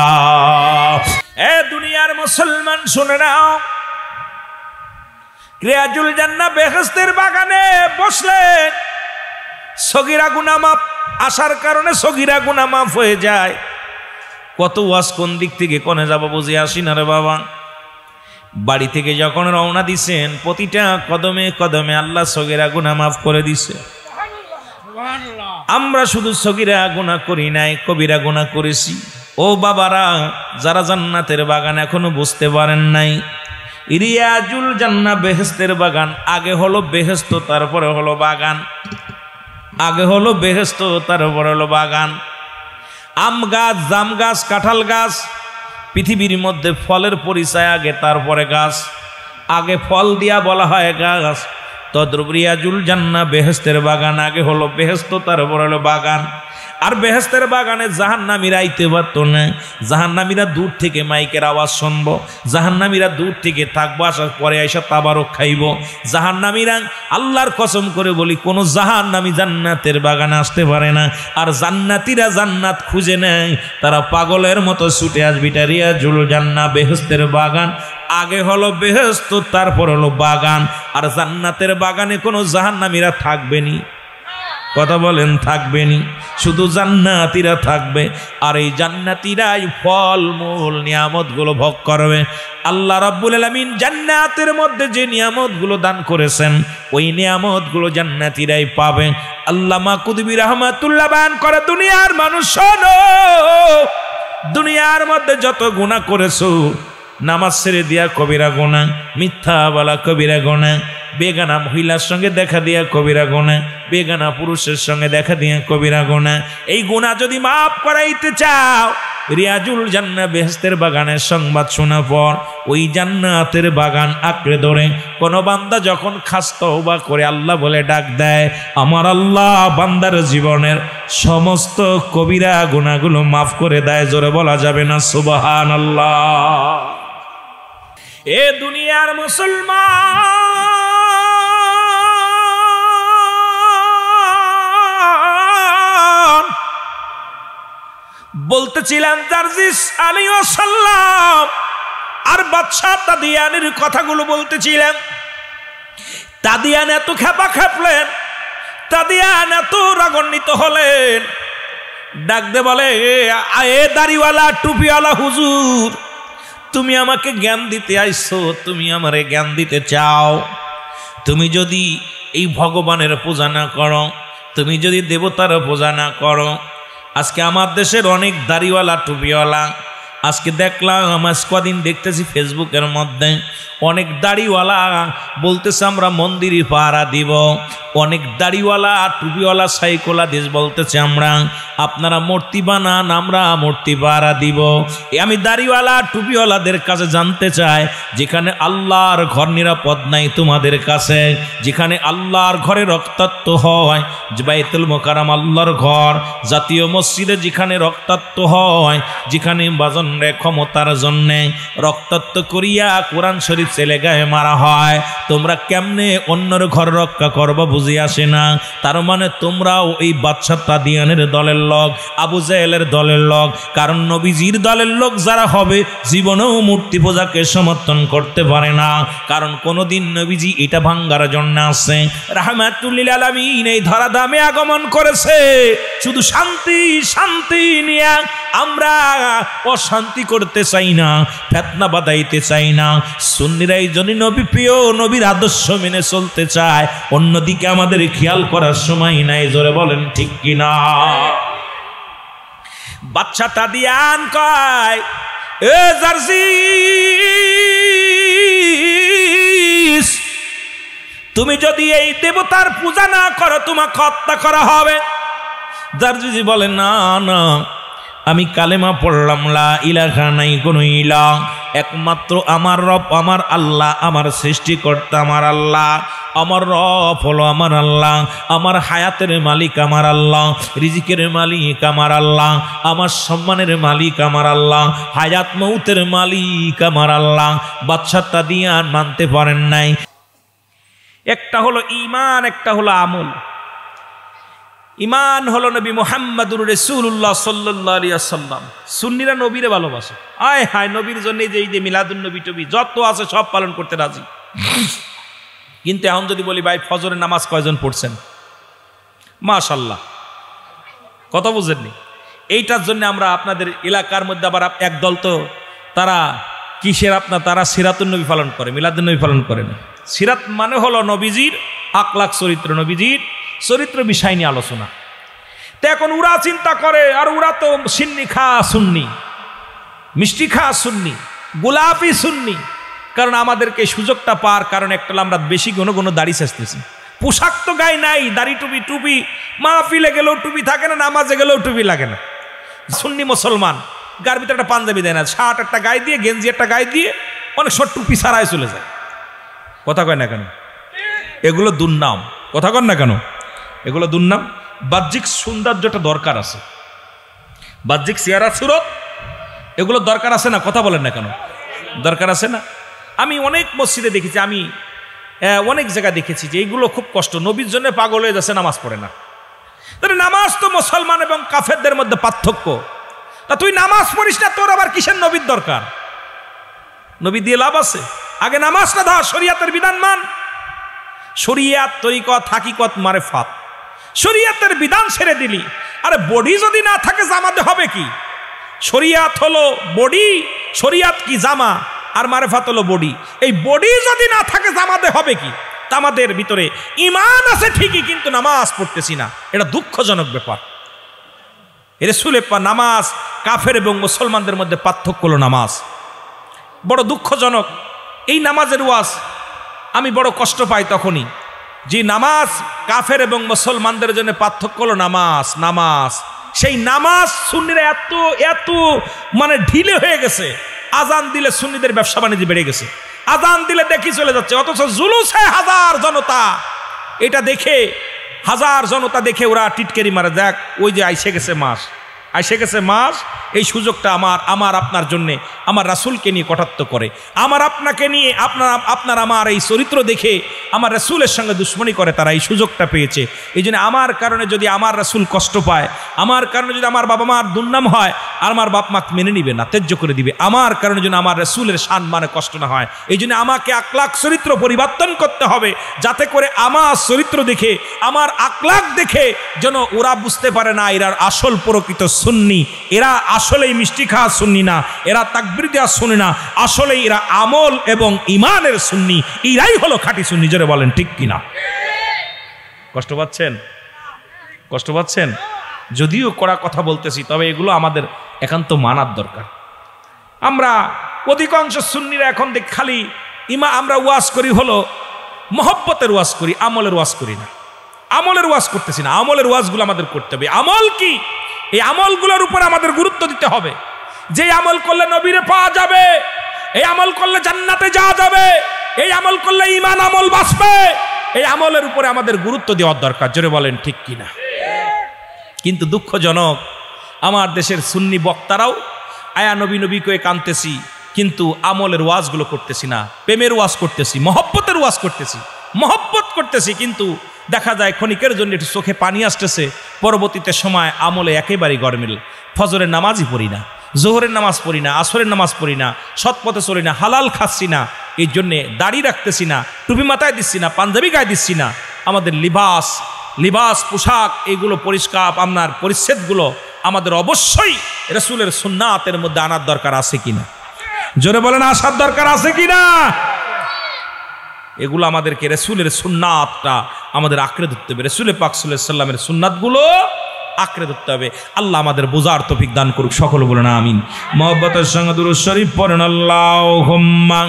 এ দুনিয়ার মুসলমান শুনে নাও, রিয়াজুল জান্নাহ বেহেশতের বাগানে বসলেন, সগীরা গুনাহ মাফ আসার কারণে সগীরা গুনাহ মাফ হয়ে যায়। কত ওয়াজ কোন দিক থেকে কোনে যাব বুঝে আসি না রে বাবা। বাড়ি থেকে যখন রওনা দিছেন, প্রতিটা কদমে কদমে আল্লাহ সগীরা গুনাহ মাফ করে দিছে। আমরা শুধু সগীরা গুনাহ করি নাই, কবিরা গুনাহ করেছি। ও বাবারা, যারা জান্নাতের বাগান এখনো বুঝতে পারেন নাই, রিয়াজুল জান্নাহ বেহেশতের বাগান, আগে হলো বেহেশত তারপরে হলো বাগান, আগে হলো বেহেশত তারপরে হলো বাগান। আম গাছ, জাম গাছ, কাঁঠাল গাছ, পৃথিবীর মধ্যে ফলের পরিচয় আগে তারপরে গাছ। আগে ফল দিয়া বলা হয় গাছ। তদ্রুপ রিয়াজুল জান্নাহ বেহেশতের বাগান, আগে হলো বেহেশত তারপরে হলো বাগান। আর বেহেশতের বাগানে জাহান্নামীরা আইতে পারতো না। জাহান্নামীরা দূর থেকে মাইকের আওয়াজ শুনবো, জাহান্নামীরা দূর থেকে থাকবো, আসার পরে আইসা তাবারক খাইব। জাহান্নামীরা, আল্লাহর কসম করে বলি, কোনো জাহান্নামী জান্নাতের বাগানে আসতে পারে না। আর জান্নাতীরা জান্নাত খুঁজে নেয়, তারা পাগলের মতো ছুটে আসবে। রিয়াজুল জান্নাহ বেহেশতের বাগান, আগে হলো বেহেশত তারপর হলো বাগান। আর জান্নাতের বাগানে কোনো জাহান্নামীরা থাকবে নি। কথা বলেন, থাকবে নি? শুধু জান্নাতীরা থাকবে। আর এই জান্নাতীরাই ফল মূল নিয়ামতগুলো ভোগ করবে। আল্লাহ রাব্বুল আলামিন জান্নাতের মধ্যে যে নিয়ামতগুলো দান করেছেন, ওই নিয়ামতগুলো জান্নাতীরাই পাবে। আল্লামা কুতুবী রাহমাতুল্লাহ বায়ান করে, দুনিয়ার মানুষ শোনো, দুনিয়ার মধ্যে যত গুনাহ করেছো, নামাজ ছেড়ে দিয়া কবিরা গুনাহ, মিথ্যা বলা কবিরা গুনাহ, বেগানা মহিলার সঙ্গে দেখা দিয়া কবিরা গুনাহ, বেগানা পুরুষের সঙ্গে দেখা দিয়া কবিরা গুনাহ। এই গুনাহ যদি মাফ করাইতে চাও, রিয়াজুল জান্নাহ বেহেশতের বাগানের সংবাদ শোনার পর ওই জান্নাতের বাগান আঁকড়ে ধরে কোন বান্দা যখন খাস তওবা করে আল্লাহ বলে ডাক দেয়, আমার আল্লাহ বান্দার জীবনের সমস্ত কবিরা গুনাহগুলো মাফ করে দেয়। জোরে বলা যাবে না সুবহানাল্লাহ? এ দুনিয়ার মুসলমান, বলতেছিলাম জার্জিস আলাইহিস সালাম আর বাদশা তাদিয়ানের কথাগুলো বলতেছিলাম। তাদিয়ান এত খেপা খেপলেন, তাদিয়ান এত রাগান্বিত হলেন, ডাক দে বলে, এ দাড়িওয়ালা টুপিওয়ালা হুজুর, তুমি আমাকে জ্ঞান দিতে আইছো, তুমি আমারে জ্ঞান দিতে চাও। তুমি যদি এই ভগবানের পূজা না করো, তুমি যদি দেবতার পূজা না করো, আজকে আমার দেশের অনেক দাড়িওয়ালা টুপিওয়ালা, আজকে দেখলাম, আজ কদিন দেখতেছি ফেসবুকের মধ্যে অনেক দাড়িওয়ালা বলতেছে আমরা মন্দিরে পাহারা দিব। অনেক দাড়িওয়ালা টুপিওয়ালা সাইকোলা দেশ বলতেছে আমরা, আপনারা মূর্তি বানান, আমরা মূর্তি পাহারা দিব। আমি দাড়িওয়ালা টুপিওয়ালাদের কাছে জানতে চাই, যেখানে আল্লাহর ঘর নিরাপদ নাই তোমাদের কাছে, যেখানে আল্লাহর ঘরে রক্তাক্ত হয়, বাইতুল মুকাররম আল্লাহর ঘর, জাতীয় মসজিদে যেখানে রক্তাক্ত হয়, যেখানে বাজন রে ক্ষমতার জন্যে রক্তাক্ত করিয়া কোরআন শরীফ ছেলে গায়ে মারা হয়। তোমরা কেমনে অন্যের ঘর রক্ষা করবা বুঝি আসে না। তার মানে তোমরাও এই বাদশা তাদিয়ানের দলের লোক, আবু জাহেলের দলের লোক। কারণ নবীজির দলের লোক যারা হবে জীবনেও মূর্তি পূজাকে সমর্থন করতে পারে না। কারণ কোনোদিন নবীজি এটা ভাঙ্গার জন্য আসে রাহমাতুল লিল আলামিন এই ধরাধামে আগমন করেছে শুধু শান্তি শান্তি নিয়ে। আমরা অশান্তি করতে চাই না, ফিতনা বাঁধাইতে চাই না। সুন্নিরা এই জন্য নবী প্রিয়, নবীর আদর্শ মেনে চলতে চায়। অন্যদিকে আমাদের খেয়াল করার সময় নাই। জোরে বলেন ঠিক কিনা? বাদশা তাদিয়ান কয়, এ জারজিস, তুমি যদি এই দেবতার পূজা না করো তোমাকে হত্যা করা হবে। জারজিস বলে, না না, আমি কালেমা পড়লাম, লা ইলাহা নাই কোনো ইলাহ, একমাত্র আমার রব আমার আল্লাহ, আমার সৃষ্টিকর্তা আমার আল্লাহ, আমার রব হলো আমার আল্লাহ, আমার হায়াতের মালিক আমার আল্লাহ, রিজিকের মালিক আমার আল্লাহ, আমার সম্মানের মালিক আমার আল্লাহ, হায়াত মৌতের মালিক আমার আল্লাহ। বাদশা তাদিয়ান মানতে পারেন নাই। একটা হলো ঈমান, একটা হলো আমল। ঈমান হলো নবী মুহাম্মদুর রাসূলুল্লাহ সাল্লাল্লাহু আলাইহি ওয়াসাল্লাম। সুন্নিরা নবীরে ভালোবাসে, আয় হায় নবীর জন্য যে এই যে মিলাদুন নবী টবি যত আছে সব পালন করতে রাজি। কিন্তু এখন যদি বলি ভাই ফজরের নামাজ কয়জন পড়ছেন? মাশাআল্লাহ, কথা বুঝেননি? এইটার জন্য আমরা আপনাদের এলাকার মধ্যে আবার একদল তো তারা কিসের তারা সিরাতুন নবী পালন করে, মিলাদুন নবী পালন করে না। সিরাত মানে হলো নবীজির আখলাক চরিত্র, নবীজির চরিত্র বিষয় নিয়ে আলোচনা। তো এখন ওরা চিন্তা করে, আর ওরা তো সিন্নি খা সুন্নি, মিষ্টি খা সুন্নি, গোলাপি সুন্নি। কারণ আমাদেরকে সুযোগটা পাওয়ার কারণ একটা আমরা বেশি ঘন ঘন দাড়ি ছেঁচতেছি। পোশাক তো গায়ে নাই, দাড়ি টুপি, টুপি মাহফিলে গেলেও টুপি থাকে না, নামাজে গেলেও টুপি লাগে না। সুন্নি মুসলমান গার ভিতরে একটা পাঞ্জাবি দেয় না, শার্ট একটা গায়ে দিয়ে, গেঞ্জি একটা গায়ে দিয়ে অনেক শর্ট টুপি ছাড়াই চলে যায়। কথা কয় না কেন? এগুলো দুর্নাম। কথা কন না কেন? এগুলো দুর্নাম। বাহ্যিক সৌন্দর্যটা দরকার আছে, বাহ্যিক চেহারা সুরত এগুলো দরকার আছে না? কথা বলেন না কেন? দরকার আছে না? আমি অনেক মসজিদে দেখেছি, আমি অনেক জায়গায় দেখেছি যে এইগুলো খুব কষ্ট। নবীর জন্য পাগল হয়ে যাচ্ছে, নামাজ পড়ে না। তাহলে নামাজ তো মুসলমান এবং কাফেরদের মধ্যে পার্থক্য। তা তুই নামাজ পড়িস না, তোর আবার কিসের নবীর দরকার? নবী দিয়ে লাভ আছে? আগে নামাজটা ধর, শরিয়াতের বিধান মান। শরিয়াত তরিকত হাকিকত মারেফাত, শরিয়াতের বিধান ছেড়ে দিলি। আরে বডি যদি না থাকে জামাতে হবে কি? শরিয়াত হলো বডি, শরিয়াত কি জামা, আর মারেফাত হলো বডি। এই বডি যদি না থাকে জামাতে হবে কি? আমাদের ভিতরে ঈমান আছে ঠিকই, কিন্তু নামাজ পড়তেছি না, এটা দুঃখজনক ব্যাপার। রাসূলের নামাজ কাফের এবং মুসলমানদের মধ্যে পার্থক্য হলো নামাজ। বড় দুঃখজনক। এই নামাজের ওয়াজ আমি বড় কষ্ট পাই তখনই, যে নামাজ কাফের এবং মুসলমানদের জন্য পার্থক্য হলো নামাজ। নামাজ, সেই নামাজ সুন্নিরা এত এত মানে ঢিলে হয়ে গেছে। আজান দিলে সুন্নিদের ব্যবসা বাণিজ্য বেড়ে গেছে, আজান দিলে দেখি চলে যাচ্ছে। অথচ জুলুসে হাজার জনতা, এটা দেখে হাজার জনতা দেখে ওরা টিটকেরি মারে, দেখ ওই যে আইসে গেছে মাস, আইসে গেছে মাস। এই সুযোগটা আমার আপনার জন্যে, আমার রাসূলকে নিয়ে কটাক্ষ করে, আমার আপনাকে নিয়ে আপনার আমার এই চরিত্র দেখে আমার রাসূলের সঙ্গে দুশ্মনী করে। তারা এই সুযোগটা পেয়েছে। এই জন্য আমার কারণে যদি আমার রাসূল কষ্ট পায়, আমার কারণে যদি আমার বাবা মার দুর্নাম হয়, আর আমার বাপ মা মেনে নিবে না, ত্যায্য করে দিবে। আমার কারণে যেন আমার রাসূলের শান মানে কষ্ট না হয়, এই জন্য আমাকে আখলাক চরিত্র পরিবর্তন করতে হবে, যাতে করে আমার চরিত্র দেখে, আমার আখলাক দেখে যেন ওরা বুঝতে পারে না এরা আসল প্রকৃত সুন্নি, এরা আসলেই মিষ্টি খাওয়া সুন্নি না, এরা তাকবীর দেওয়া সুন্নি না, আসলে এরা আমল এবং ঈমানের সুন্নি, এরাই হলো খাঁটি সুন্নি। জোরে বলেন ঠিক কিনা? কষ্ট পাচ্ছেন? কষ্ট পাচ্ছেন? যদিও কড়া কথা বলতেছি, তবে এগুলো আমাদের একান্ত মানার দরকার। আমরা অধিকাংশ সুন্নিরা এখন দেখ খালি আমরা ওয়াজ করি হলো মহব্বতের ওয়াজ করি, আমলের ওয়াজ করি না। আমলের ওয়াজ করতেছি না, আমলের ওয়াজগুলো আমাদের করতে হবে। আমল কি? এই আমলগুলোর উপর আমাদের গুরুত্ব দিতে হবে। যে আমল করলে নবীরে পাওয়া যাবে, এই আমল করলে জান্নাতে যাওয়া যাবে, এই আমল করলে ঈমান আমল বাঁচবে, এই আমলের উপরে আমাদের গুরুত্ব দেওয়ার দরকার। জোরে বলেন ঠিক কিনা? কিন্তু দুঃখজনক, আমার দেশের সুন্নি বক্তারাও আয়া নবী নবী কয়ে কাঁদতেছি, কিন্তু আমলের ওয়াজগুলো করতেছি না, প্রেমের ওয়াজ করতেছি, মহব্বতের ওয়াজ করতেছি, মহব্বত করতেছি, কিন্তু দেখা যায় ক্ষণিকের জন্য একটু চোখে পানি আসতেছে, পরবর্তীতে সময় আমলে একেবারেই গরমিল। ফজরের নামাজই পড়ি না, জোহরের নামাজ পড়ি না, আসরের নামাজ পড়ি না, সৎ পথে চলি না, হালাল খাচ্ছি না, এই জন্যে দাড়ি রাখতেছি না, টুপি মাথায় দিচ্ছি না, পাঞ্জাবি গায়ে দিচ্ছি না। আমাদের লিবাস পোশাক এগুলো পরিষ্কার, আপনার পরিচ্ছেদগুলো আমাদের অবশ্যই রাসূলের সুন্নাতের মধ্যে আনার দরকার আছে কিনা, জোরে বলেন আসার দরকার আছে কিনা। এগুলো আমাদেরকে রাসূলের সুন্নাতটা আমাদের আঁকড়ে ধরতে হবে, রাসূল পাক সাল্লাল্লাহু আলাইহি সাল্লামের সুন্নাতগুলো আঁকড়ে ধরতে হবে। আল্লাহ আমাদের বোঝার তৌফিক দান করুক, সকলে বলেন আমিন। মহব্বতের সঙ্গে দুরূদ শরীফ পড়েন আল্লাহুম্মা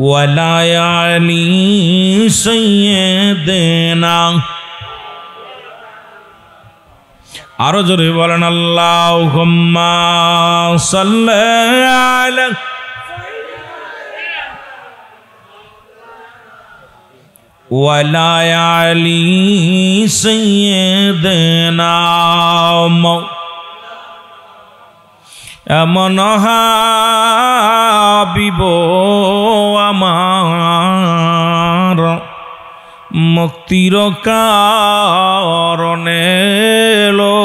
ওয়ালা আলি সাইয়্যিদিনা, আরো জোরে বলেন আল্লাহুম্মা সাল্লি আলা ওয়ালা আলি সাইয়্যিদিনা। এমন হাবিব আমার মুক্তির কারণে লো,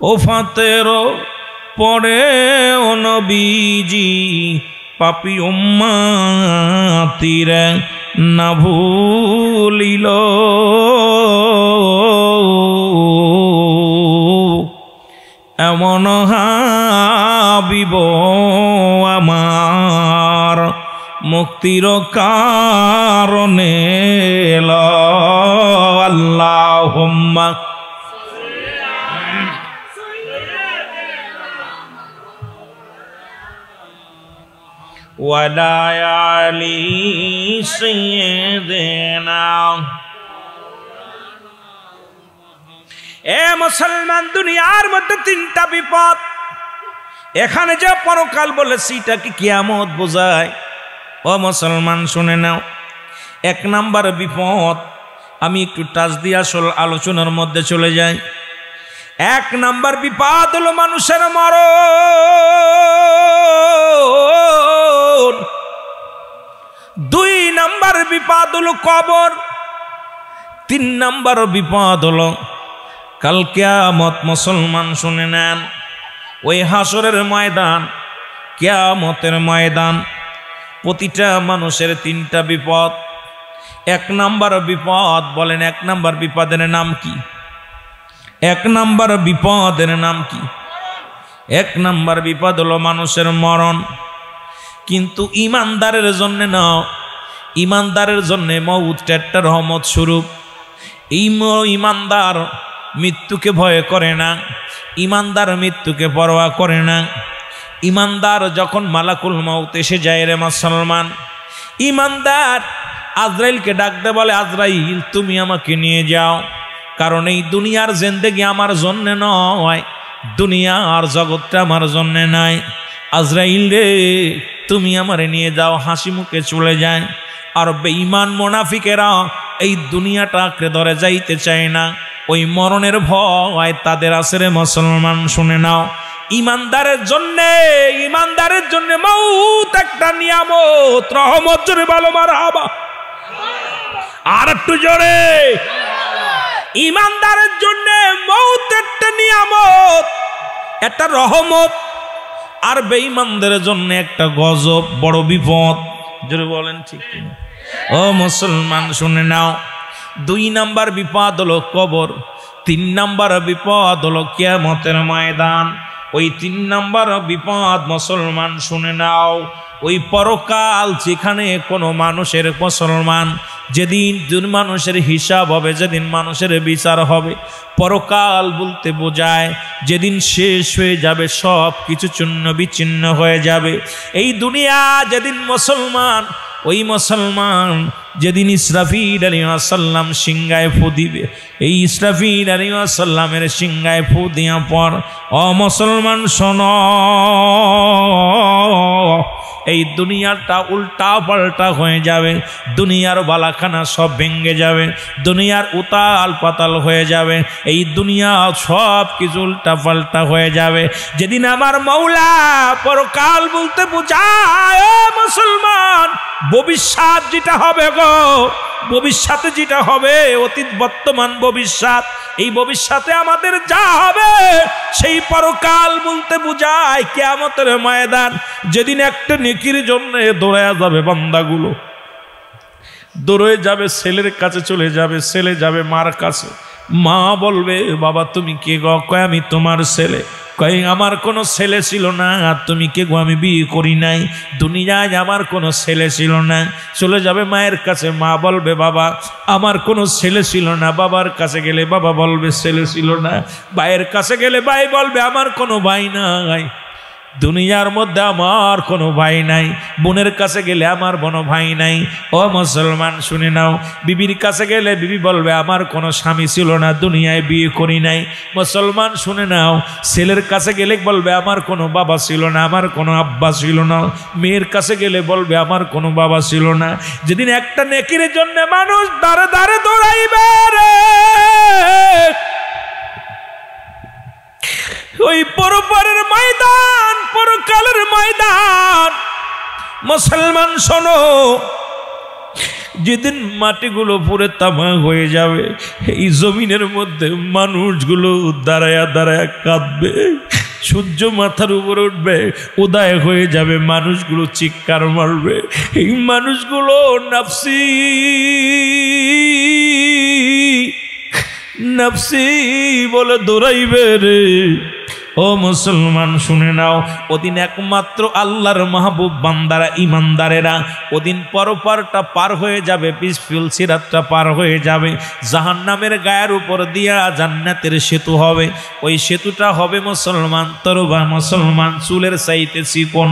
ও ফাতের পরে ও নবীজি পাপী উম্মতিরে না ভুলিল, এমন হাবিব আমার মুক্তির কারণে আল্লাহুম্মা ওয়ালা আলি সাইয়্যিদিনা। এ মুসলমান, দুনিয়ার মধ্যে তিনটা বিপদ, এখানে যে পরকাল বলেছি এটা কি কিয়ামত বোঝায়? ও মুসলমান শুনে নাও, এক নাম্বার বিপদ, আমি একটু টাচ দিয়ে আসল আলোচনার মধ্যে চলে যাই। এক নাম্বার বিপদ হলো মানুষের মরণ, দুই নাম্বার বিপদ হলো কবর, তিন নাম্বার বিপদ হলো কাল কিয়ামত। মুসলমান শুনে নেন, ওই হাসরের ময়দান, কিয়ামতের ময়দান, প্রতিটা মানুষের তিনটা বিপদ। এক নাম্বার বিপদ, বলেন এক নাম্বার বিপদের নাম কি? এক নাম্বার বিপদের নাম কি? এক নাম্বার বিপদ হলো মানুষের মরণ। কিন্তু ইমানদারের জন্য না, ইমানদারের জন্য মউত একটা রহমত স্বরূপ। এই ইমানদার মৃত্যুকে ভয় করে না, ইমানদার মৃত্যুকে পরোয়া করে না। ইমানদার যখন মালাকুল মউত এসে যায় রে মুসলমান, ইমানদার আজরাইলকে ডাকতে বলে, আজরাইল তুমি আমাকে নিয়ে যাও, কারণ এই দুনিয়ার জিন্দেগি আমার জন্য নয়, দুনিয়ার জগৎটা আমার জন্য নয়। আজরাইল রে তুমি আমারে নিয়ে যাও, হাসি মুখে চলে যায়। আর বেঈমান মুনাফিকেরা এই দুনিয়াটা আঁকড়ে ধরে যাইতে চায় না, ওই মরণের ভয় তাদের আছে রে মুসলমান শুনে নাও। ইমানদারের জন্য মউত একটা নিয়ামত, রহমত। জোরে বলো মারহাবা, আর একটু জোরে। ইমানদারের জন্য মউত একটা নিয়ামত, একটা রহমত, আর বেঈমানদের জন্য একটা গজব, বড় বিপদ। জোরে বলেন ঠিক কিনা? ও মুসলমান শুনে নাও, দুই নাম্বার বিপদ হলো কবর, তিন নাম্বার বিপদ হলো কিয়ামতের ময়দান। ওই তিন নাম্বার বিপদ মুসলমান শুনে নাও, ওই পরকাল, যেখানে কোনো মানুষের মুসলমান যেদিন মানুষের হিসাব হবে, যেদিন মানুষের বিচার হবে। পরকাল বলতে বোঝায় যেদিন শেষ হয়ে যাবে, সব কিছু চূর্ণ বিচ্ছিন্ন হয়ে যাবে। এই দুনিয়া যেদিন মুসলমান, ওই মুসলমান যেদিন ইসরাফিল আলাইহিস সালাম সিংহায় ফু দিবে, এই ইসরাফিল আলাইহিস সালামের সিংহায় ফু দিয়া পর, ও মুসলমান শোনো, এই দুনিয়াটা উল্টা পাল্টা হয়ে যাবে, দুনিয়ার বালাখানা সব ভেঙে যাবে, দুনিয়ার উতাল পাতাল হয়ে যাবে, এই দুনিয়া সব কিছু উল্টা পাল্টা হয়ে যাবে। যেদিন আমার মৌলা পরকাল বলতে বোঝায় ও মুসলমান, ভবিষ্যৎ যেটা হবে গো, ভবিষ্যতে যেটা হবে, অতীত বর্তমান ভবিষ্যৎ, এই ভবিষ্যতে আমাদের যা হবে সেই পরকাল বলতে বোঝায় কিয়ামতের ময়দান। যেদিন একটা নেকির জন্য দৌড়ায়া যাবে বান্দাগুলো, দৌড়ে যাবে ছেলের কাছে চলে যাবে, ছেলে যাবে মার কাছে, মা বলবে বাবা তুমি কে গো? কয় আমি তোমার ছেলে। কয় আমার কোনো ছেলে ছিল না। আর তুমি কে গো? আমি বিয়ে করি নাই, দুনিয়ায় আমার কোনো ছেলে ছিল না। চলে যাবে মায়ের কাছে, মা বলবে বাবা আমার কোনো ছেলে ছিল না। বাবার কাছে গেলে বাবা বলবে ছেলে ছিল না। ভাইয়ের কাছে গেলে ভাই বলবে আমার কোনো ভাই নাই, দুনিয়ার মধ্যে আমার কোনো ভাই নাই। বোনের কাছে গেলে আমার কোনো ভাই নাই। ও মুসলমান শুনে নাও, বিবির কাছে গেলে বিবি বলবে আমার কোনো স্বামী ছিল না, দুনিয়ায় বিয়ে করি নাই। মুসলমান শুনে নাও, ছেলের কাছে গেলে বলবে আমার কোনো বাবা ছিল না, আমার কোনো আব্বা ছিল না। মেয়ের কাছে গেলে বলবে আমার কোনো বাবা ছিল না। যেদিন একটা নেকির জন্য মানুষ দাঁড়ে দাঁড়ে দৌড়াইবে রে, ওই পরপরের ময়দান, পরকালের ময়দান, মুসলমান শোনো, যেদিন মাটিগুলো পুরে তামা হয়ে যাবে, এই জমিনের মধ্যে মানুষগুলো দাঁড়ায়া দাঁড়ায়া কাঁদবে। সূর্য মাথার উপরে উঠবে, উদয় হয়ে যাবে, মানুষগুলো চিৎকার মারবে। এই মানুষগুলো নাফসি নাফসি বলে দৌড়াইবে রে। ও মুসলমান শুনে নাও, ওদিন একমাত্র আল্লাহর মাহবুব বান্দারা, ইমানদারেরা ওদিন পরপারটা পার হয়ে যাবে, পিসফুল সিরাতটা পার হয়ে যাবে। জাহান্নামের গায়ের উপর দিয়া জান্নাতের সেতু হবে। ওই সেতুটা হবে মুসলমান তরবা, মুসলমান চুলের চাইতে চিকন,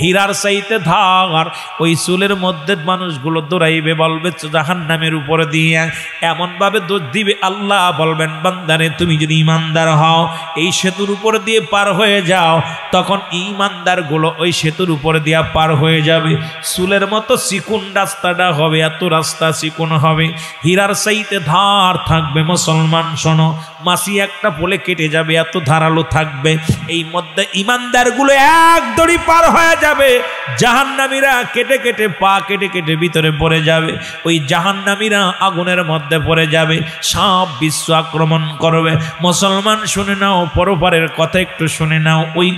হীরার চাইতে ধার। ওই চুলের মধ্যে মানুষগুলো দৌড়াইবে, বলবে জাহান্নামের উপরে দিয়া এমনভাবে দৌড় দিবে, আল্লাহ বলবেন বান্দারে তুমি যদি ইমানদার হও, এই সেতুর উপরে দিয়ে পার হয়ে যাও, তখন ইমানদার গুলো ওই সেতুর উপরে দিয়া পার হয়ে যাবে। চুলের মতো চিকুন রাস্তাটা হবে, এত রাস্তা চিকুন হবে, হীরার চাইতে ধার থাকবে। মুসলমান শোনো, মাছি একটা পোলে কেটে যাবে, এত ধারালো থাকবে। এই মধ্যে ইমানদার গুলো এক দড়ি পার হয়ে যাবে, জাহান্নামীরা কেটে কেটে পা কেটে কেটে ভিতরে পড়ে যাবে। ওই জাহান্নামীরা আগুনের মধ্যে পড়ে যাবে, সব বিশ্ব আক্রমণ করবে। মুসলমান শুনে নাও, পরপারের কথা একটু শুনে নাও, ওই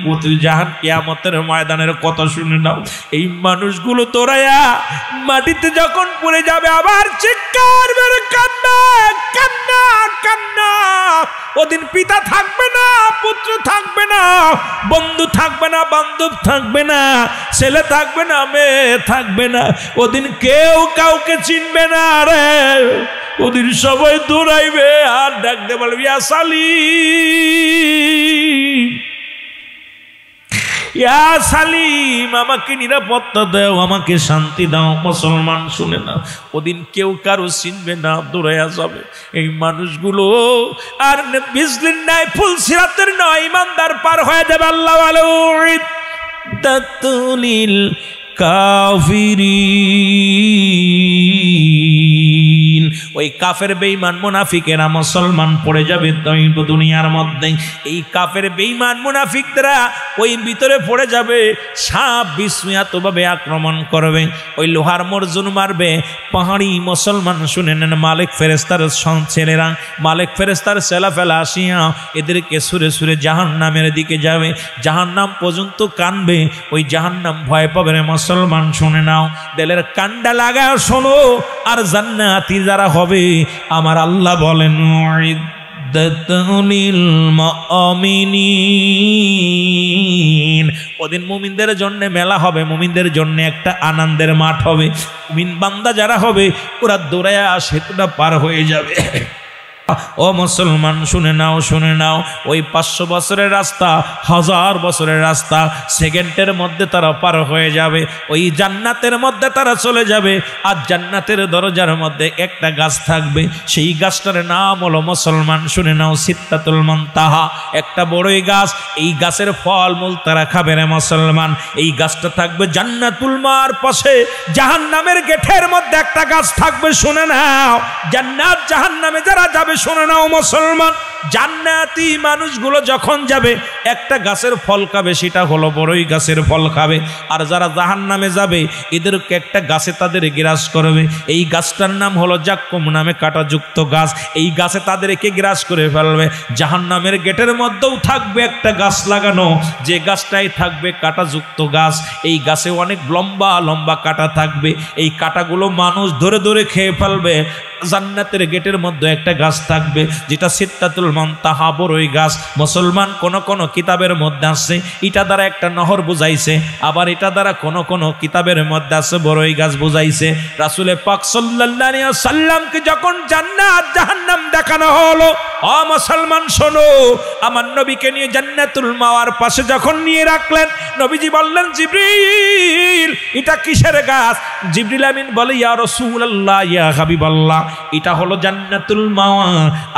জাহান কিয়ামতের ময়দানের কথা শুনে নাও। এই মানুষগুলো তোরায়া মাটিতে যখন পড়ে যাবে, আবার চিৎকার মেরে কান্না কান্না কান্না। ওদিন পিতা থাকবে না, পুত্র থাকবে না, বন্ধু থাকবে না, বান্ধব থাকবে না, ছেলে থাকবে না, মেয়ে থাকবে না। ওদিন কেউ কাউকে চিনবে না রে। ওদিন সবাই দৌড়াইবে আর ডাকতে বলবে ইয়া সালিম, ইয়া সালিম, আমাকে নিরাপত্তা দাও, আমাকে শান্তি দাও। মুসলমান শুনে না, ওদিন কেউ কারো চিনবে না, দৌড়াইয়া যাবে এই মানুষগুলো। আর বিজলির নাই, ফুল সিরাতের নয়, ইমানদার পার হয়ে যাবে। আল্লাহ বলে তাতুলিল কাফিরিন, ওই কাফের বেঈমান মুনাফিকেরা মুসলমান পড়ে যাবে দুনিয়ার মধ্যে। এই কাফের বেঈমান মুনাফিকরা ওই ভিতরে পড়ে যাবে, সাপ বিস্ময়াতভাবে আক্রমণ করবে, ওই লোহার মর্জুন মারবে। পাহাড়ি মুসলমান শুনে নেন, মালিক ফেরেস্তার ছেলেরা, মালিক ফেরেস্তার ছেলা ফেলা আসিয়া এদেরকে সুরে সুরে জাহান্নামের দিকে যাবে, জাহান্নাম পর্যন্ত কানবে। ওই জাহান্নাম ভয় পাবে রে মুসলমান শুনে নাও, দিলের কান্ডা লাগা শোনো। আর জান্নাতি যারা হবে, আমার আল্লাহ বলেন ওদিন মুমিনদের জন্য মেলা হবে, মুমিনদের জন্য একটা আনন্দের মাঠ হবে। মুমিন বান্দা যারা হবে, ওরা দৌড়ায়া সেতুটা পার হয়ে যাবে। ও মুসলমান শুনে নাও ওই 500 বছরের রাস্তা 1000 বছরের রাস্তা সেকেন্ডের মধ্যে তারা পার হয়ে যাবে, ওই জান্নাতের মধ্যে তারা চলে যাবে। আর জান্নাতের দরজার মধ্যে একটা গাছ থাকবে, সেই গাছটার নাম হলো মুসলমান শুনে নাও সিদরাতুল মুনতাহা, একটা বড়ই গাছ। এই গাছের ফল মূল তারা খাবে রে মুসলমান। এই গাছটা থাকবে জান্নাতুল মার পাশে, জাহান্নামের গেটের মধ্যে একটা গাছ থাকবে শুনে নাও। জান্নাত জাহান্নামে যারা যাবে শুনে নাও মুসলমান, জান্নাতি মানুষগুলো যখন যাবে একটা গাছের ফল খাবে, সেটা হলো বড়ই গাছের ফল খাবে। আর যারা জাহান্নামে যাবে এদেরকে একটা গাছে তাদের গ্রাস করবে, এই গাছটার নাম হলো জাক্কুম নামে কাঁটাযুক্ত গাছ। এই গাছে তাদেরকে গ্রাস করে ফেলবে। জাহান্নামের গেটের মধ্যেও থাকবে একটা গাছ লাগানো, যে গাছটাই থাকবে কাঁটাযুক্ত গাছ। এই গাছে অনেক লম্বা লম্বা কাঁটা থাকবে, এই কাঁটাগুলো মানুষ ধরে ধরে খেয়ে ফেলবে। জান্নাতের গেটের মধ্যে একটা গাছ থাকবে যেটা সিদরাতুল মুনতাহা বড়ই গাছ। মুসলমান কোন কিতাবের মধ্যে আছে এটা দ্বারা একটা নহর বুঝাইছে, আবার এটা দ্বারা কোন কিতাবের মধ্যে আছে বড়ই গাছ বুঝাইছে। রাসূল পাক সাল্লাল্লাহু আলাইহি ওয়াসাল্লামকে যখন জান্নাত জাহান্নাম দেখানো হলো, ও মুসলমান শোনো, আমার নবীকে নিয়ে জান্নাতুল মাওয়ার পাশে যখন নিয়ে রাখলেন, নবীজি বললেন জিবরিল এটা কিসের গাছ? জিবরিল আমিন বলে ইয়া রাসূলুল্লাহ ইয়া হাবিবাল্লাহ এটা হলো জান্নাতুল মাওয়া।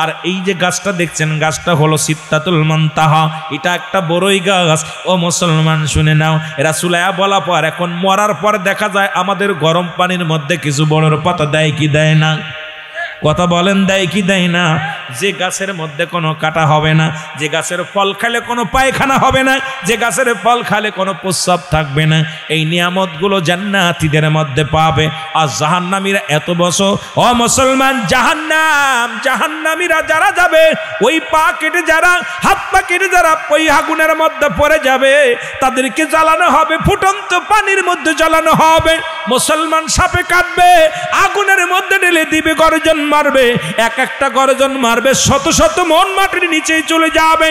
আর এই যে গাছটা দেখছেন গাছটা হলো সিদরাতুল মুনতাহা, এটা একটা বড়ই গাছ। ও মুসলমান শুনে নাও, রাসূল বলা পর এখন মরার পর দেখা যায় আমাদের গরম পানির মধ্যে কিছু বড়র পাতা দেয় কি দেয় না? কথা বলেন দেয় কি দেয় না? যে গাছের মধ্যে কোনো কাটা হবে না, যে গাছের ফল খেলে কোনো পায়খানা হবে না, যে গাছের ফল খেলে কোনো প্রস্রাব থাকবে না, এই নিয়ামতগুলো জান্নাতীদের মধ্যে পাবে। আর জাহান্নামীরা এত বছর, ও মুসলমান জাহান্নামীরা যারা যাবে ওই পা কেটে যারা হাত পা কেটে যারা ওই আগুনের মধ্যে পড়ে যাবে তাদেরকে জ্বালানো হবে, ফুটন্ত পানির মধ্যে জ্বালানো হবে। মুসলমান সাপে কাটবে, আগুনের মধ্যে ঢেলে দিবে, গর্জন মারবে, এক একটা গর্জন মারবে, শত শত মন মাটির নিচেই চলে যাবে।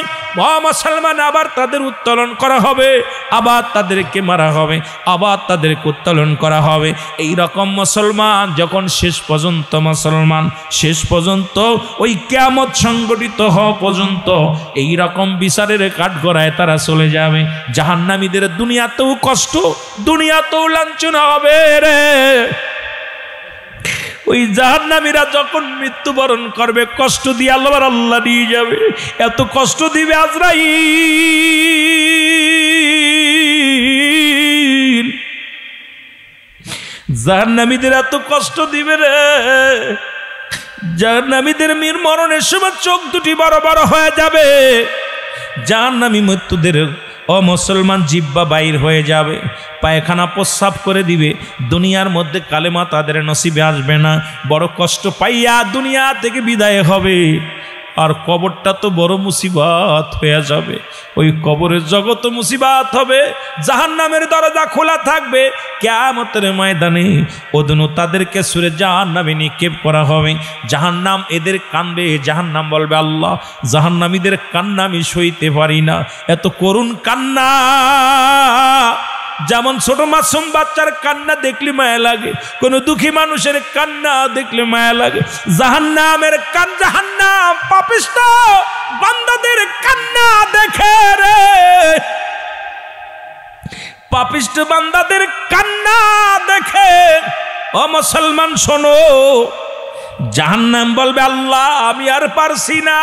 মুসলমান আবার তাদের উত্তোলন করা হবে, আবার তাদেরকে মারা হবে, আবার তাদেরকে উত্তোলন করা হবে। এই রকম মুসলমান যখন শেষ পর্যন্ত ওই কিয়ামত সংগঠিত হওয়া পর্যন্ত এই রকম বিচারের কাঠগড়ায় তারা চলে যাবে। জাহান্নামীদের দুনিয়াতেও কষ্ট, দুনিয়াতেও লাঞ্ছনা হবে রে। ওই জাহান্নামীরা যখন মৃত্যুবরণ করবে কষ্ট দিয়ে আল্লাহ নিয়ে যাবে, এত কষ্ট দিবে আজরাইল। জাহান্নামীদের এত কষ্ট দিবে রে, জাহান্নামীদের মরণের সময় চোখ দুটি বড় বড় হয়ে যাবে। জাহান্নামী মৃত্যুদের ও মুসলমান জিহ্বা বাইর হয়ে যাবে, পায়খানা প্রস্রাব করে দিবে। দুনিয়ার মধ্যে কালেমা তাদের নসিবে আসবে না, বড় কষ্ট পাইয়া দুনিয়া থেকে বিদায় হবে। আর কবরটা তো বড় মুসিবত হয়ে যাবে, ওই কবরের জগৎ মুসিবত হবে। জাহান্নামের দরজা খোলা থাকবে কিয়ামতের ময়দানে, ওদিন তাদেরকে সুরে জাহান্নামে নিক্ষেপ করা হবে। জাহান্নাম এদের কানবে, জাহান্নাম বলবে আল্লাহ জাহান্নামীদের কান্না আমি সইতে পারি না, এত করুণ কান্না। যেমন ছোট মাসুম বাচ্চার কান্না দেখলে মায়া লাগে, কোন দুঃখী মানুষের কান্না দেখলে মায়া লাগে। জাহান্নামের জাহান্নাম পাপিষ্ঠ বান্দাদের কান্না দেখে রে, পাপিষ্ঠ বান্দাদের কান্না দেখে। ও মুসলমান শোনো, জাহান্নাম বলবে আল্লাহ আমি আর পারছি না,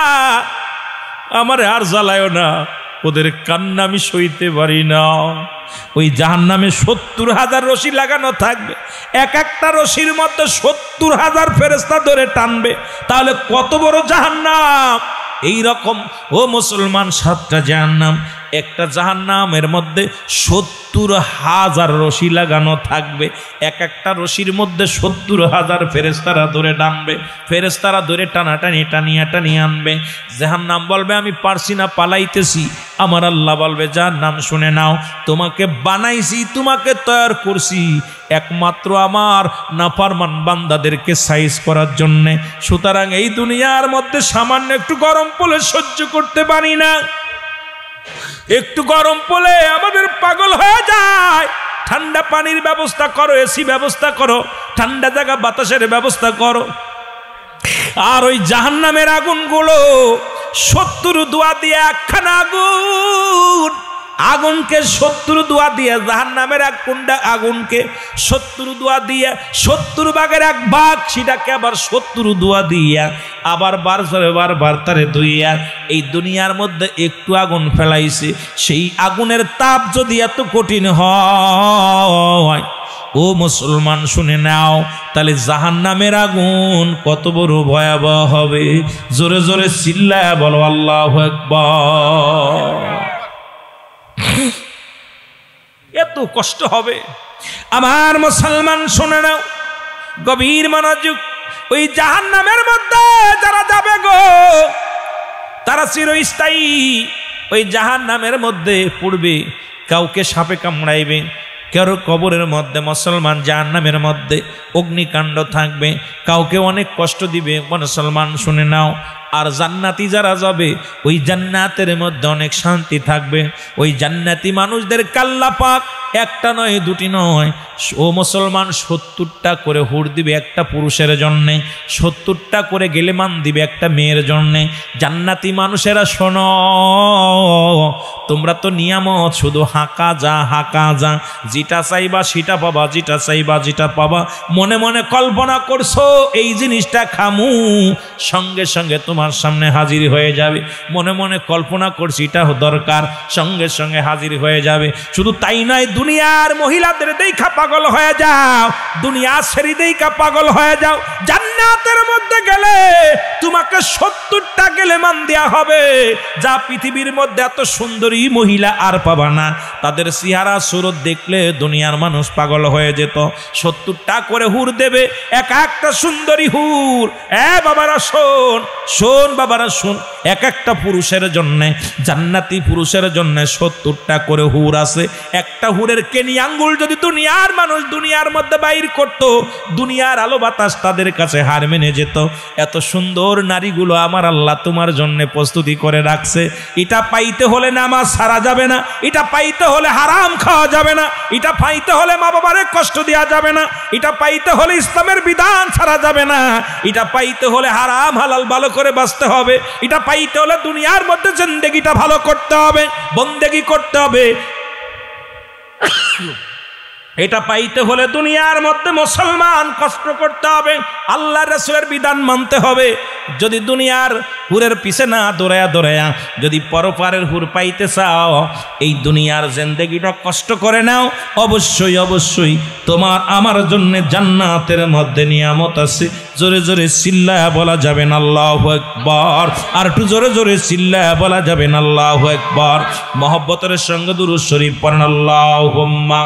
আমার আর জ্বালায় না, ওদের কান্না আমি সইতে পারি না। ওই জাহান্নামে 70,000 রশি লাগানো থাকবে, এক একটা রশির মধ্যে 70,000 ফেরেশতা ধরে টানবে। তাহলে কত বড় জাহান্নাম! এই রকম ও মুসলমান 7টা জাহান্নাম, একটা জাহান্নামের মধ্যে 70,000 রশি লাগানো থাকবে, এক একটা রশির মধ্যে 70,000 ফেরেশতারা ধরে টানবে। ফেরেশতারা ধরে টানাটানি টানিয়ে আনবে। জাহান্নাম বলবে আমি পারছি না, পালাইতেছি। আমার আল্লাহ বলবে জাহান্নাম শুনে নাও, তোমাকে বানাইছি, তোমাকে তৈরি করছি একমাত্র আমার নাফরমান বান্দাদেরকে সাইজ করার জন্যে। সুতরাং এই দুনিয়ার মধ্যে সামান্য একটু গরম পড়লে সহ্য করতে পারি না, একটু গরম পড়লে আমাদের পাগল হয়ে যায়। ঠান্ডা পানির ব্যবস্থা করো, এসি ব্যবস্থা করো, ঠান্ডা জায়গা বাতাসের ব্যবস্থা করো। আর ওই জাহান্নামের আগুনগুলো 70 দোয়া দিয়ে একখানা আগুন, আগুনকে 70 দোয়া দিয়ে, জাহান্নামের আগুনকে 70 দোয়া দিয়ে 70 ভাগের 1 ভাগ সেটাকে আবার 70 দোয়া দিয়া আবার বারবার তারে ধুইয়া এই দুনিয়ার মধ্যে একটু আগুন ফেলাইছে। সেই আগুনের তাপ যদি এত কঠিন হয়, ও মুসলমান শুনে নাও, তাহলে জাহান্নামের আগুন কত বড় ভয়াবহ হবে। জোরে জোরে চিল্লায়া বলো আল্লাহু আকবার। এত কষ্ট হবে আমার মুসলমান শুনে নাও, গভীর মনোযোগ। ওই জাহান্নামের মধ্যে যারা যাবে গো, তারা চিরস্থায়ী ওই জাহান্নামের মধ্যে পড়বে। কাউকে সাপে কামড়াইবে, কারো কবরের মধ্যে মুসলমান জাহান্নামের মধ্যে অগ্নিকাণ্ড থাকবে, কাউকে অনেক কষ্ট দিবে। মুসলমান শুনে নাও, আর জান্নাতি যারা যাবে ওই জান্নাতের মধ্যে অনেক শান্তি থাকবে। ওই জান্নাতি মানুষদের আল্লাহ পাক একটা নয় দুটি নয়, ও মুসলমান 70টা করে হুর দিবে একটা পুরুষের জন্যে, 70টা করে গেলেমান দিবে একটা মেয়ের জন্যে। জান্নাতি মানুষেরা শোনো, তোমরা তো নিয়ামত শুধু হাঁকা যা, যেটা চাইবা সেটা পাবা, যেটা চাইবা যেটা পাবা। মনে মনে কল্পনা করছো এই জিনিসটা খামু, সঙ্গে সঙ্গে তোমার সামনে হাজির হয়ে যাবে। মনে মনে কল্পনা করছি এটা দরকার, সঙ্গে সঙ্গে হাজির হয়ে যাবে। শুধু তাই নয়, দুনিয়ার মহিলাদের দেখা পাগল হয়ে যাও, দুনিয়া ছেড়ে দেখা পাগল হয়ে যাও। জান্নাতের মধ্যে গেলে তোমাকে 70টা গেলেমান দেয়া হবে, যা পৃথিবীর মধ্যে এত সুন্দরী মহিলা আর পাবা না। তাদের চেহারা সুরত দেখলে দুনিয়ার মানুষ পাগল হয়ে যেত। 70টা করে হুর দেবে, এক একটা সুন্দরী হুর। বাবারা শোন বাবারা শোন, এক একটা পুরুষের জন্য, জান্নাতি পুরুষের জন্য 70টা করে হুর আছে। একটা হুরের কেনি আঙ্গুল যদি দুনিয়ার মানুষ দুনিয়ার মধ্যে বাইর করত, দুনিয়ার আলো বাতাস তাদের কাছে হার মেনে যেত। এত সুন্দর নারীগুলো আমার আল্লাহ তোমার জন্য প্রস্তুতি করে রাখছে। এটা পাইতে হলে নামাজ ছাড়া যাবে না, এটা পাইতে হলে হারাম খাওয়া যাবে না, এটা পাইতে হলে মা বাবারে কষ্ট দেওয়া যাবে না, এটা পাইতে হলে ইসলামের বিধান ছাড়া যাবে না, এটা পাইতে হলে হারাম হালাল ভালো করে বাঁচতে হবে, এটা পাইতে হলে দুনিয়ার মধ্যে জিন্দেগিটা ভালো করতে হবে, বন্দেগি করতে হবে। এটা পাইতে হলে দুনিয়ার মধ্যে মুসলমান কষ্ট করতে হবে, আল্লাহ রাসূলের বিধান মানতে হবে। যদি দুনিয়ার হুরের পিছে না দৌড়ায়া যদি পরপারের হুর পাইতে চাও, এই দুনিয়ার জিন্দেগিটা কষ্ট করে নাও। অবশ্যই তোমার আমার জন্য জান্নাতের মধ্যে নিয়ামত আছে। জোরে জোরে চিল্লায়া বলা যাবেন আল্লাহু আকবার। আর একটু জোরে জোরে চিল্লায়া বলা যাবেন আল্লাহু আকবার। মহব্বতের সঙ্গে দুরূদ শরীফ পড়েন আল্লাহুম্মা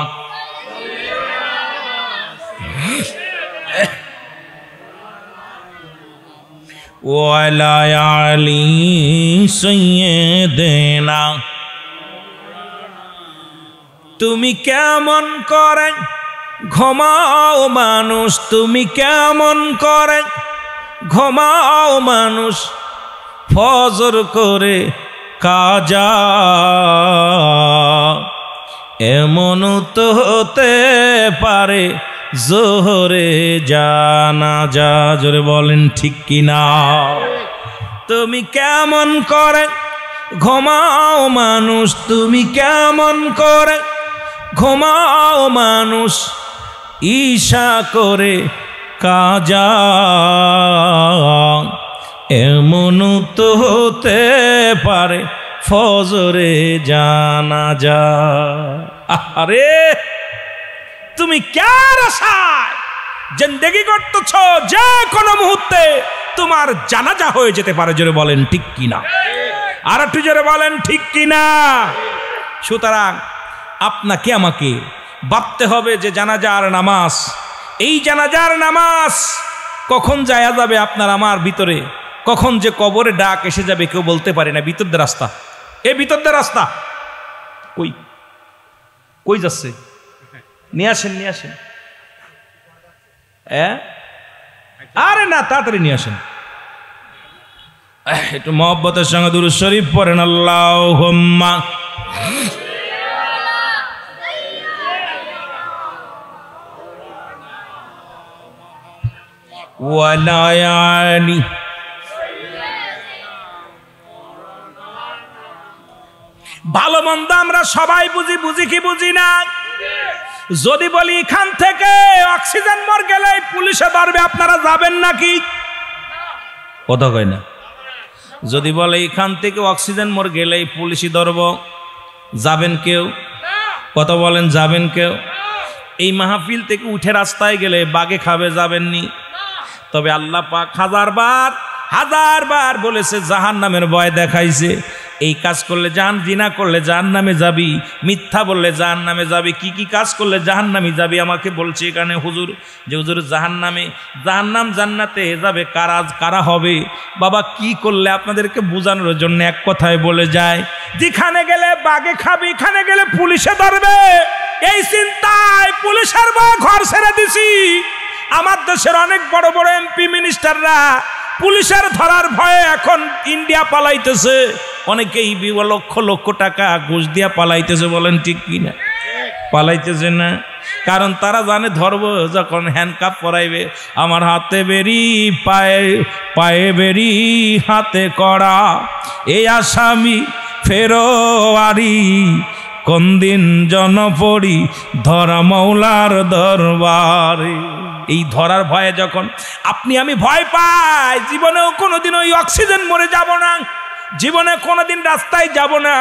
ওয়ালা আলি সাইয়্যিদিনা। তুমি কেমন করে ঘুমাও মানুষ, তুমি কেমন করে ঘুমাও মানুষ, ফজর করে কাজা। এমন তো হতে পারে জোহরে জানাজা। জোরে বলেন ঠিক কিনা? তুমি কেমন করে ঘুমাও মানুষ, তুমি কেমন করে ঘুমাও মানুষ, ঈশা করে কাজা। এমন তো হতে পারে ফজরে জানাজা। আরে তুমি কার আশায় জিন্দেগি করতেছ? যে কোনো মুহূর্তে তোমার জানাজা হয়ে যেতে পারে। জোরে বলেন ঠিক কিনা? আর একটু জোরে বলেন ঠিক কিনা? সুতরাং আপনাকে আমাকে ভাবতে হবে যে জানাজার নামাজ, এই জানাজার নামাজ কখন যায়া যাবে আপনার আমার ভিতরে, কখন যে কবরে ডাক এসে যাবে কেউ বলতে পারে না। ভিতর দিয়ে রাস্তা, এ ভিতর দিয়ে রাস্তা, কই কই যাচ্ছে? নিয়ে আসেন, নিয়ে আসেন। আরে না, তাড়াতাড়ি নিয়ে আসেন। একটু মহব্বতের সঙ্গে দুরূদ শরীফ পড়েন আল্লাহুম্মা। ওয়ালায়ালি। ভালো মন্দ আমরা সবাই বুঝি, বুঝি কি বুঝি না? যদি বলি এখান থেকে অক্সিজেন মোড় গেলে পুলিশে ধরবে, আপনারা যাবেন নাকি? কথা কয় না। যদি বলে এখান থেকে অক্সিজেন মোড় গেলেই পুলিশই ধরব, যাবেন কেউ? কথা বলেন, যাবেন কেউ? এই মাহফিল থেকে উঠে রাস্তায় গেলে বাগে খাবে, যাবেননি? তবে আল্লাহ পাক হাজার বার বলেছে, জাহান্নামের ভয় দেখাইছে। এই কাজ করলে জিনা করলে জাহান্নামে যাবি, মিথ্যা বললে জাহান্নামে যাবি, কি কি কাজ করলে জাহান্নামে যাবি। আমাকে বলছে এখানে হুজুর যে হুজুর জাহান্নাম জান্নাতে যাবে কারা হবে? বাবা কি করলে আপনাদেরকে বোঝানোর জন্য এক কথায় বলে যায়, যেখানে গেলে বাগে খাবি, এখানে গেলে পুলিশে ধরবে, এই চিন্তায় পুলিশের ভয়ে ঘর ছেড়ে দিছি। আমার দেশের অনেক বড় বড় এমপি মিনিস্টাররা পুলিশের ধরার ভয়ে এখন ইন্ডিয়া পালাইতেছে। অনেকেই লক্ষ লক্ষ টাকা ঘুষ দিয়া পালাইতেছে। বলেন ঠিক কিনা? পালাইতেছে না, কারণ তারা জানে ধরব যখন হ্যান্ডকাপ পরাইবে, আমার হাতে বেরি পায়ে বেরি হাতে করা, এই আসামি ফেরোয়ারি, কোন দিন জনপরি ধরা মৌলার দরবারে। এই ধরার ভয়ে যখন আপনি আমি ভয় পাই, জীবনেও কোনোদিন ওই অক্সিজেন মরে যাব না, জীবনে কোনোদিন রাস্তায় যাব না।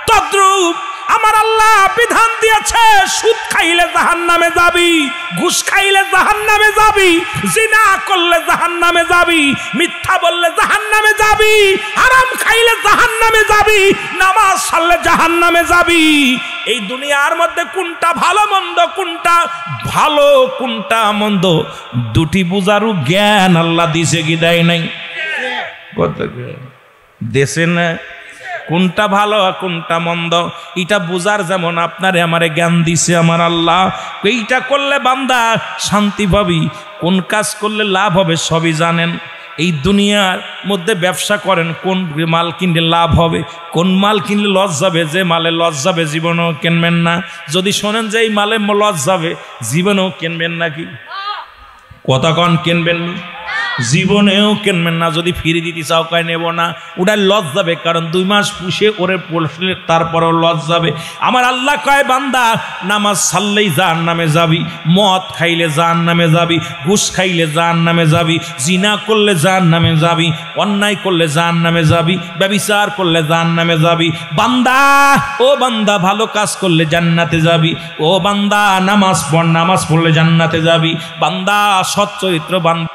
তদ্রূপ আমার আল্লাহ বিধান দিয়েছে, সুদ খাইলে জাহান্নামে যাবি, ঘুষ খাইলে জাহান্নামে যাবি, জিনা করলে জাহান্নামে যাবি, মিথ্যা বললে জাহান্নামে যাবি, হারাম খাইলে জাহান্নামে যাবি, নামাজ ছাড়লে জাহান্নামে যাবি। এই দুনিয়ার মধ্যে কোনটা ভালো মন্দ, কোনটা ভালো কোনটা মন্দ, দুটি বুঝারও জ্ঞান আল্লাহ দিছে কি দেয় নাই? দেশে না কোনটা ভালো আর কোনটা মন্দ, এটা বুঝার যেমন আপনারে আমারে জ্ঞান দিছে আমার আল্লাহ। এইটা করলে বান্দা শান্তি পাবি, কোন কাজ করলে লাভ হবে সবই জানেন। এই দুনিয়ার মধ্যে ব্যবসা করেন, কোন মাল কিনলে লাভ হবে, কোন মাল কিনলে লস যাবে। যে মালে লস যাবে জীবনেও কিনবেন না। যদি শোনেন যে এই মালে লস যাবে, জীবনেও কিনবেন নাকি? কতক্ষণ কিনবেন না? জীবনেও কিনবেন না। যদি ফিরে দিতে চাও কয় নেব না, ওটা লস যাবে, কারণ 2 মাস পুষে ওরে পড়লে তারপরও লস যাবে। আমার আল্লাহ কয় বান্দা নামাজ ছাড়লেই জাহান্নামে যাবি, মদ খাইলে জাহান্নামে যাবি, ঘুষ খাইলে জাহান্নামে যাবি, জিনা করলে জাহান্নামে যাবি, অন্যায় করলে জাহান্নামে যাবি, ব্যভিচার করলে জাহান্নামে যাবি। বান্দা ও বান্দা ভালো কাজ করলে জান্নাতে যাবি, ও বান্দা নামাজ পড়লে জান্নাতে যাবি। বান্দা সৎ চরিত্র বান্দা